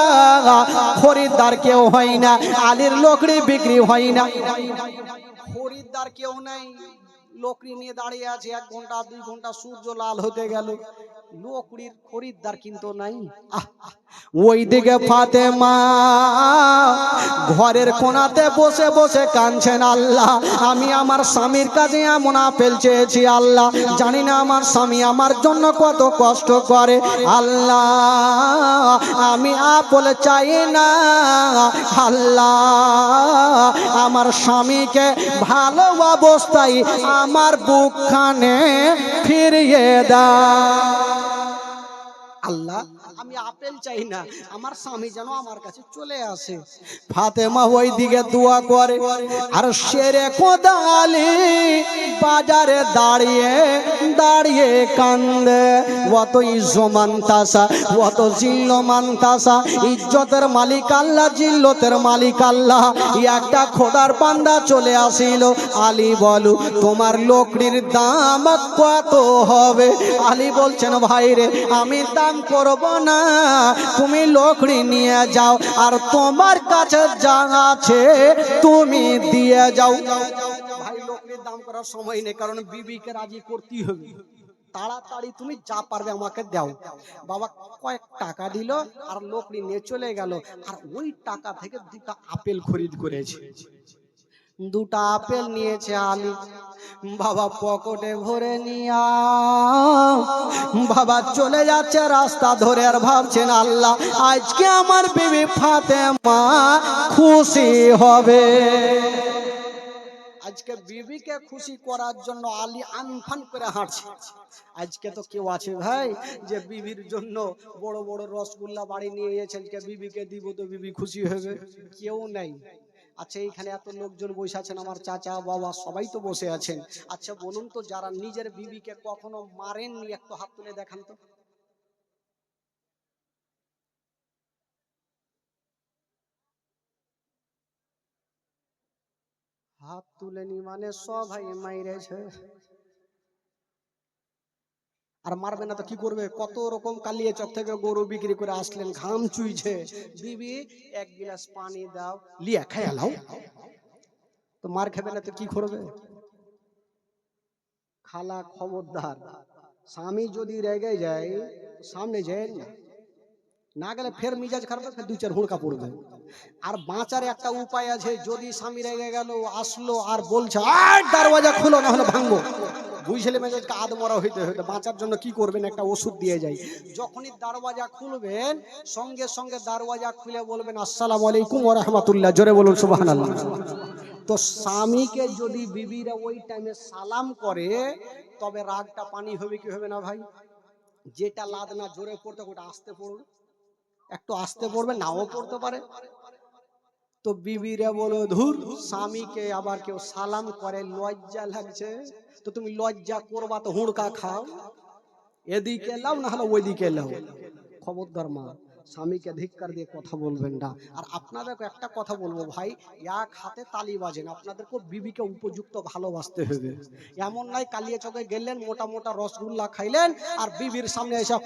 S1: খরিদ্দার কেউ হয় না, আলীর লকড়ি বিক্রি হয় না, খরিদ্দার কেউ নাই। লকড়ি নিয়ে দাঁড়িয়ে আছে, 1 ঘন্টা 2 ঘন্টা, সূর্য লাল হতে গেল, লকড়ির খরিদ্দার কিন্তু নাই। ওই দিকে ফাতেমা ঘরের কোণাতে বসে বসে কাঁদছেন, আল্লাহ, আমি আমার স্বামীর কাছে এমন আপেল চেয়েছি, আল্লাহ, জানি না আমার স্বামী আমার জন্য কত কষ্ট করে, আল্লাহ, আমি আপেল চাই না, আল্লাহ, আমার স্বামীকে ভালো অবস্থায় আমার বুকখানে ফিরিয়ে দাও। আল্লাহ, আমি আপেল চাই না, আমার স্বামী যেন আমার কাছে চলে আসে। ফাতেমা ওই দিকে দোয়া করে, আর শেরে খোদা আলী বাজারে দাঁড়িয়ে দাঁড়িয়ে কান্দে। অত ইজ্জমান্তাসা, অত জিল্লমান্তাসা, ইজ্জতের মালিক আল্লাহ, জিল্লতের মালিক আল্লাহ। একটা খোদার বান্দা চলে আসিল, আলী বলো তোমার লকড়ির দাম কত হবে? আলী বলছেন, ভাই রে, আমি দাম করব না, তুমি লকড়ি নিয়ে যাও, আর তোমার কাছে যা আছে তুমি দিয়ে যাও। ভাই লকড়ির দাম করার সময় নেই, কারণ বিবিকে রাজি করতেই হবে, তাড়াতাড়ি তুমি যা পারবে আমাকে দাও। বাবা কয়েক টাকা দিল, আর লকড়ি নিয়ে চলে গেল, আর ওই টাকা থেকে 2টা আপেল খরিদ করেছে। 2টা আপেল নিয়েছে আলী, বাবা পকেটে ভরে নিয়া বাবা চলে যাচ্ছে রাস্তা ধরে, আর ভাবছেন, আল্লাহ, আজকে আমার বিবি ফাতেমা খুশি হবে। আজকে বিবিকে খুশি করার জন্য আলী আনফান করে হাঁটছে। আজকে তো কেউ আছে ভাই যে বিবির জন্য বড় বড় রসগোল্লা বাড়ি নিয়ে গেছে, আজকে বিবিকে দিব তো বিবি খুশি হবে? কেউ নাই। আচ্ছা, এইখানে এত লোকজন বসে আছেন, আমার চাচা বাবা সবাই তো বসে আছেন। আচ্ছা বলুন তো, যারা নিজের বিবিকে কখনো মারেননি, একটু হাত তুলে দেখান তো। হাত তুলেনি মানে সবাই মাইরেছে। আর মারবে না তো কি করবে? কত রকম কালিয়ে চক থেকে গরু বিক্রি করে আসলেন, ঘাম চুইছে, বিবি 1 গিলাস পানি দাও, লিয়া খায়া লাও। তো মার খাবে না তো কি করবে? খালা খবরদার, স্বামী যদি রেগে যায় সামনে যায় না, না গেলে ফের মিজাজ খারাপ হবে, দুই চার হুড়কা পড়বে। আর বাঁচার একটা উপায় আছে, যদি স্বামী রেগে গেল আসলো আর বলছে আর দরওয়াজা খুলো না হলে ভাঙবো, বুঝলে মেজাজকে আদমরা হইতে হইতে বাঁচার জন্য কি করবেন, একটা ওষুধ দিয়ে যায়। যখনই দরওয়াজা খুলবেন সঙ্গে সঙ্গে দরওয়াজা খুলে বলবেন আসসালামু আলাইকুম ওয়া রাহমাতুল্লাহ, জোরে বলুন সুবহানাল্লাহ। তো স্বামীকে যদি বিবিরা ওই টাইমে সালাম করে তবে রাগটা পানি হবে কি হবে না ভাই? যেটা লাদ না জোরে পড়তে ওটা আস্তে পড়বে, একটু আস্তে পড়বে, নাও পড়তে পারে। তো বিবিরা বলো ধুর, স্বামীকে আবার কেউ সালাম করে লজ্জা লাগছে, তো তুমি লজ্জা করবা তো হুড়কা খাও, এদিকে লাও না হলে ওইদিকে লাও। খবরদার মা, স্বামীকে ধিক্কার দিয়ে কথা বলবেন না। আর আপনাদেরকে একটা কথা বলবো ভাই, এক হাতে তালি বাজেন, আপনাদেরকে বিবিকে উপযুক্ত ভালোবাসতে হবে। এমন নয় কালিয়া চকে গেলেন মোটা মোটা রসগোল্লা খাইলেন আর বিবির সামনে এসে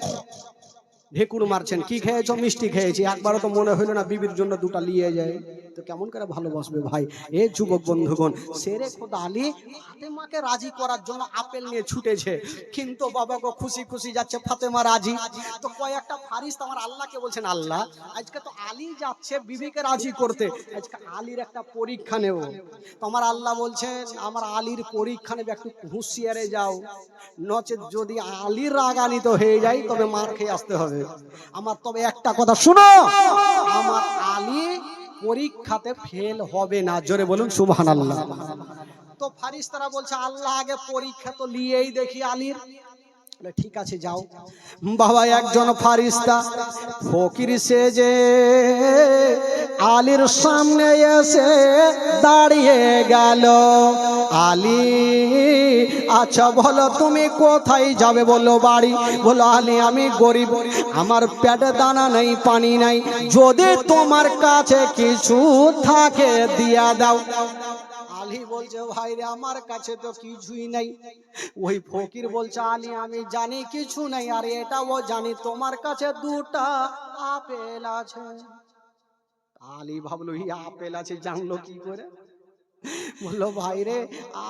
S1: ঢেকুর মারছেন, কি খেয়েছো? মিষ্টি খেয়েছি। একবারও তো মনে হইলো না বিবির জন্য দুটা নিয়ে যায়, তো কেমন করে ভালোবাসবে ভাই? এ যুবক বন্ধুগণ, শেরে খোদা আলী ফাতেমাকে রাজি করার জন্য আপেল নিয়ে ছুটেছে, কিন্তু বাবা গো খুশি খুশি যাচ্ছে ফাতেমা রাজি। তো কয়েকটা ফারিস্তা আমার আল্লাহকে বলছেন, আল্লাহ আজকে তো আলী যাচ্ছে বিবিকে রাজি করতে, আজকে আলীর একটা পরীক্ষা নেব। তো আমার আল্লাহ বলছেন আমার আলীর পরীক্ষা নেবে, একটু হুঁশিয়ারে যাও, নচেত যদি আলীর রাগান্বিত হয়ে যায় তবে মার খেয়ে আসতে হবে আমার। তবে একটা কথা শুনো, আমার আলী পরীক্ষাতে ফেল হবে না, জোরে বলুন সুবহানাল্লাহ। তো ফারিস্তারা বলছে আল্লাহ আগে পরীক্ষা তো নিয়েই দেখি আলীর। ঠিক আছে যাও। বাবা একজন ফারিস্তা ফকির সেজে আলীর সামনে এসে দাঁড়িয়ে গেল। আলী আচ্ছা বলো তুমি কোথায় যাবে? বললো বাড়ি। বলো আলী আমি গরিব, আমার পেটে দানা নেই পানি নাই, যদি তোমার কাছে কিছু থাকে দিয়া দাও। আলী বলছে ভাই রে আমার কাছে তো কিছুই নাই। ওই ফকির বলছে আলী আমি জানি কিছু নাই, আর এটাও জানি তোমার কাছে দুটা আপেল আছে। আলী ভাবলো এই আপেল আছে জানলো কি করে? বললো ভাই রে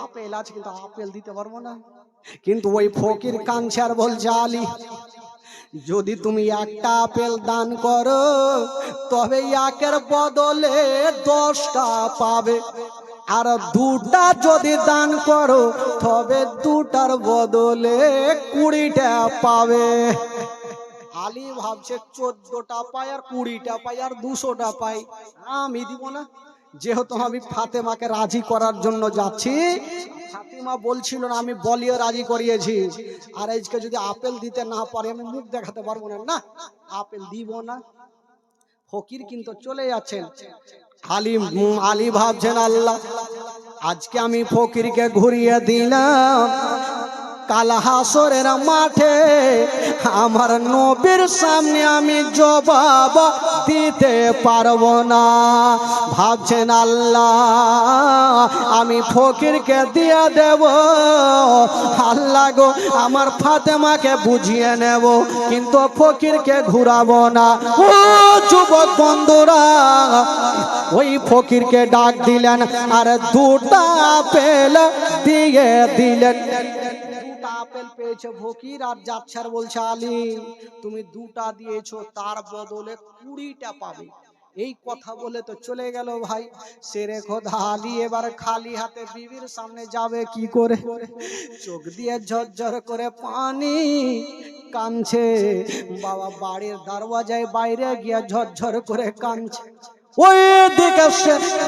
S1: আপেল আছে কিন্তু আপেল দিতে পারবো না। কিন্তু ওই ফকির কাঁদছে আর বলছে আলী যদি তুমি একটা আপেল দান করো তবে একের বদলে 10টা পাবে, আর দুটা যদি দান করো তবে দুটার বদলে 20টা পাবে। আলী ভাবছে 14টা পাই আর 20টা পাই আর 200টা পাই, আমি দিব না। যেহেতু আমি ফাতেমাকে রাজি করার জন্য যাচ্ছি, ফাতেমা বলছিল না আমি বলিয়ে রাজি করিয়েছি, আর আজকে যদি আপেল দিতে না পারে আমি মুখ দেখাতে পারবো না, না আপেল দিব না। ফকির কিন্তু চলে যাচ্ছেন। আলী ভাবছেন আল্লাহ আজকে আমি ফকিরকে ঘুরিয়ে দিলাম, কাল হাসরের মাঠে আমার নবীর সামনে আমি জবাব দিতে পারবো না। ভাবছেন আল্লাহ আমি ফকিরকে দিয়ে দেব, আল্লাহ গো আমার ফাতেমাকে বুঝিয়ে নেব, কিন্তু ফকিরকে ঘুরাবো না। ও যুবক বন্ধুরা, ওই ফকিরকে ডাক দিলেন আর দুটা আপেল দিয়ে দিলেন। আপেল পেয়েছে ফকির আর যাচ্ছার বলছে আলী তুমি দুটা দিয়েছো তার বদলে 20টা পাবে। এই কথা বলে তো চলে গেল ভাই। শেরে খোদা আলী এবার খালি হাতে বিবির সামনে যাবে কি করে? চোখ দিয়ে ঝরঝর করে পানি কাঁদছে। বাবা বাড়ির দরওয়াজায় বাইরে গিয়া ঝরঝর করে কাঁদছে। ওই দিকে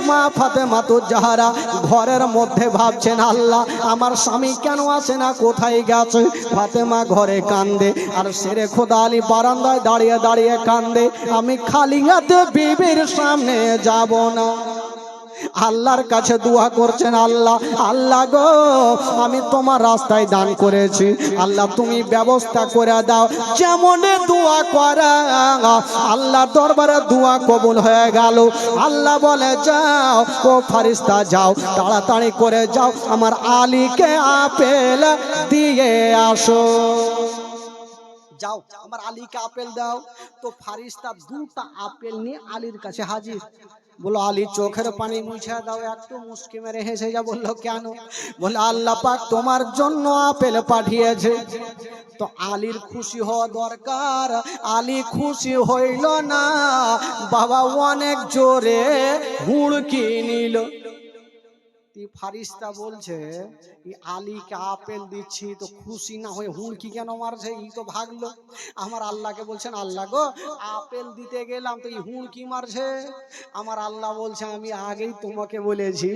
S1: মা ফাতেমা তো জাহারা ঘরের মধ্যে ভাবছেন আল্লাহ আমার স্বামী কেন আসে না, কোথায় গেছে? ফাতেমা ঘরে কান্দে আর শেরে খোদা আলী বারান্দায় দাঁড়িয়ে দাঁড়িয়ে কান্দে, আমি খালি হাতে বিবির সামনে যাব না। আল্লাহর কাছে দোয়া করছেন আল্লাহ আল্লাহ গো আমি তোমার রাস্তায় দান করেছি, আল্লাহ তুমি ব্যবস্থা করে দাও। যেমন দোয়া করা আল্লাহ দরবারে দোয়া কবুল হয়ে গেল। আল্লাহ বলে যাও ও ফারিস্তা যাও তাড়াতাড়ি করে যাও আমার আলীকে আপেল দিয়ে আসো। যাও আমার আলীকে আপেল দাও। তো ফারিস্তা দুটা আপেল নিয়ে আলীর কাছে হাজির। বলো আলী চোখের পানি মুছে দাও, একটু মুস্কি মেরে হেসে যা। বললো কেন? বলে আল্লাহ পাক তোমার জন্য আপেল পাঠিয়েছে। তো আলীর খুশি হওয়া দরকার, আলী খুশি হইল না, বাবা অনেক জোরে হুড়কি নিল। ফারিস্তা বলছে আলীকে আপেল দিচ্ছি তো খুশি না হয়ে হুড়কি কেন মারছে? এই তো ভাগলো। আমার আল্লাহকে বলছেন আল্লাহ গো আপেল দিতে গেলাম তো এই হুড়কি মারছে। আমার আল্লাহ বলছে আমি আগেই তোমাকে বলেছি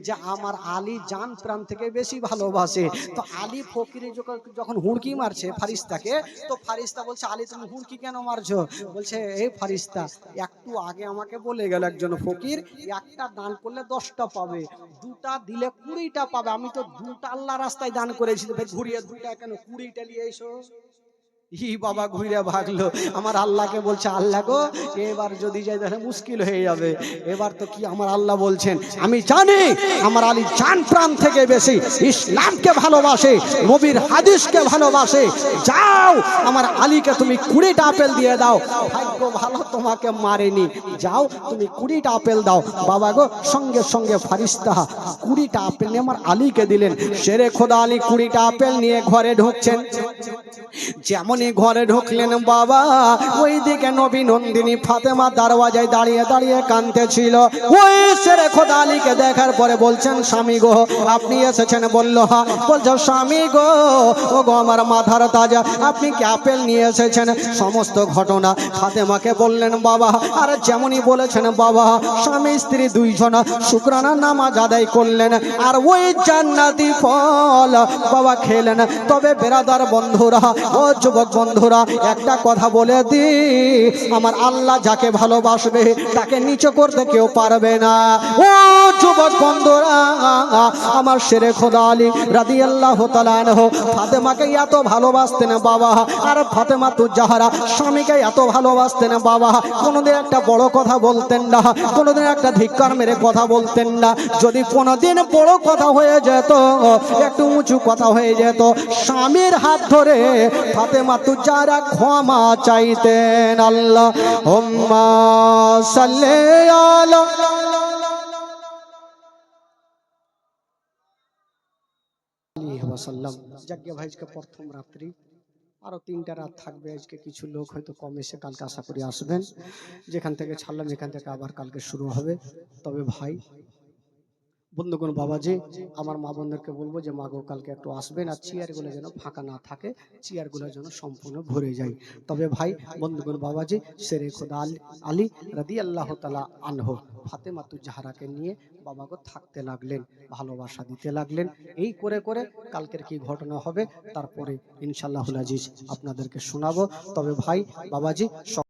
S1: যে আমার আলী জান প্রাণ থেকে বেশি ভালোবাসে। তো আলী ফকিরে যখন হুড়কি মারছে ফারিস্তাকে, তো ফারিস্তা বলছে আলী তুমি হুড়কি কেন মারছো? বলছে এই ফারিস্তা একটু আগে আমাকে বলে গেল একজন ফকির একটা দান করলে 10টা পাবে, দুটা দিলে 20টা পাবে। আমি তো দুটা আল্লাহ রাস্তায় দান করেছি, ঘুরিয়ে দুটা কেন 20টা নিয়ে এসো। ই বাবা ঘুরে ভাগলো। আমার আল্লাহকে বলছে আল্লাহ গো এবার যদি যাই তাহলে মুশকিল হয়ে যাবে। এবার তো কি আমার আল্লাহ বলছেন আমি জানি আমার আলী জান প্রাণ থেকে বেশি ইসলামকে ভালোবাসে, নবীর হাদিসকে ভালোবাসে। যাও আমার আলীকে তুমি 20টা আপেল দিয়ে দাও। ভাগ্য ভালো তোমাকে মারেনি, যাও তুমি 20টা আপেল দাও। বাবা গো সঙ্গে সঙ্গে ফারিস্তা 20টা আপেল নিয়ে আমার আলীকে দিলেন। শেরে খোদা আলী 20টা আপেল নিয়ে ঘরে ঢুকছেন। যেমনই ঘরে ঢুকলেন বাবা ওইদিকে নবী নন্দিনী ফাতেমা দরওয়াজায় দাঁড়িয়ে দাঁড়িয়ে কাঁদতেছিল। ওই শেরে খোদা আলীকে দেখার পরে বলছেন স্বামী গো আপনি এসেছেন? বলল হ্যাঁ। বলছে স্বামী গো ও গো আমার মাথার তাজা আপনি কি আপেল নিয়ে এসেছেন? সমস্ত ঘটনা ফাতেমাকে বললেন বাবা। আর যেমনই বলেছেন বাবা স্বামী স্ত্রী দুইজন শুকরানা নামাজ আদায় করলেন আর ওই জান্নাতি ফল বাবা খেলেন। তবে বেরাদার বন্ধুরা ও যুবক বন্ধুরা একটা কথা বলে দি, আমার আল্লাহ যাকে ভালোবাসবে তাকে নিচু করতে কেউ পারবে না। ও যুবক বন্ধুরা আমার শেরে খোদা আলী রাদিয়াল্লাহু তাআলা আনহু ফাতেমাকে এত ভালোবাসতেন বাবা, আর ফাতেমা তুজাহারা স্বামীকে এত ভালোবাসতেন বাবা। কোনোদিন একটা বড় কথা বলতেন না, কোনোদিন একটা ধিক্কার মেরে কথা বলতেন না। যদি কোনোদিন বড় কথা হয়ে যেত, একটু উঁচু কথা হয়ে যেত, স্বামীর হাত ধরে ফাতেমা তুজাহারা ক্ষমা চাইতেন। আল্লাহুম্মা সাল্লি আলা যাজ্ঞা ভাই আজকে প্রথম রাত্রি, আরো 3টা রাত থাকবে। আজকে কিছু লোক হয়তো কম এসে কালকে আশা করি আসবেন। যেখান থেকে ছাড়লাম এখান থেকে আবার কালকে শুরু হবে। তবে ভাই বন্ধুগণ বাবাজি আমার মা বোনদেরকে বলবো যে মা গো কালকে একটু আসবেন, আর চেয়ারগুলো যেন ফাঁকা না থাকে, চেয়ারগুলো যেন সম্পূর্ণ ভরে যায়। তবে ভাই বন্ধুগণ বাবাজি শেরে খোদা আলী রাদিয়াল্লাহু তাআলা আনহু ফাতেমা তুজাহারাকে নিয়ে বাবা গো থাকতে লাগলেন, ভালোবাসা দিতে লাগলেন। এই করে করে কালকের কি ঘটনা হবে তারপরে ইনশাআল্লাহুল আজিজ আপনাদেরকে শোনাবো। তবে ভাই বাবাজি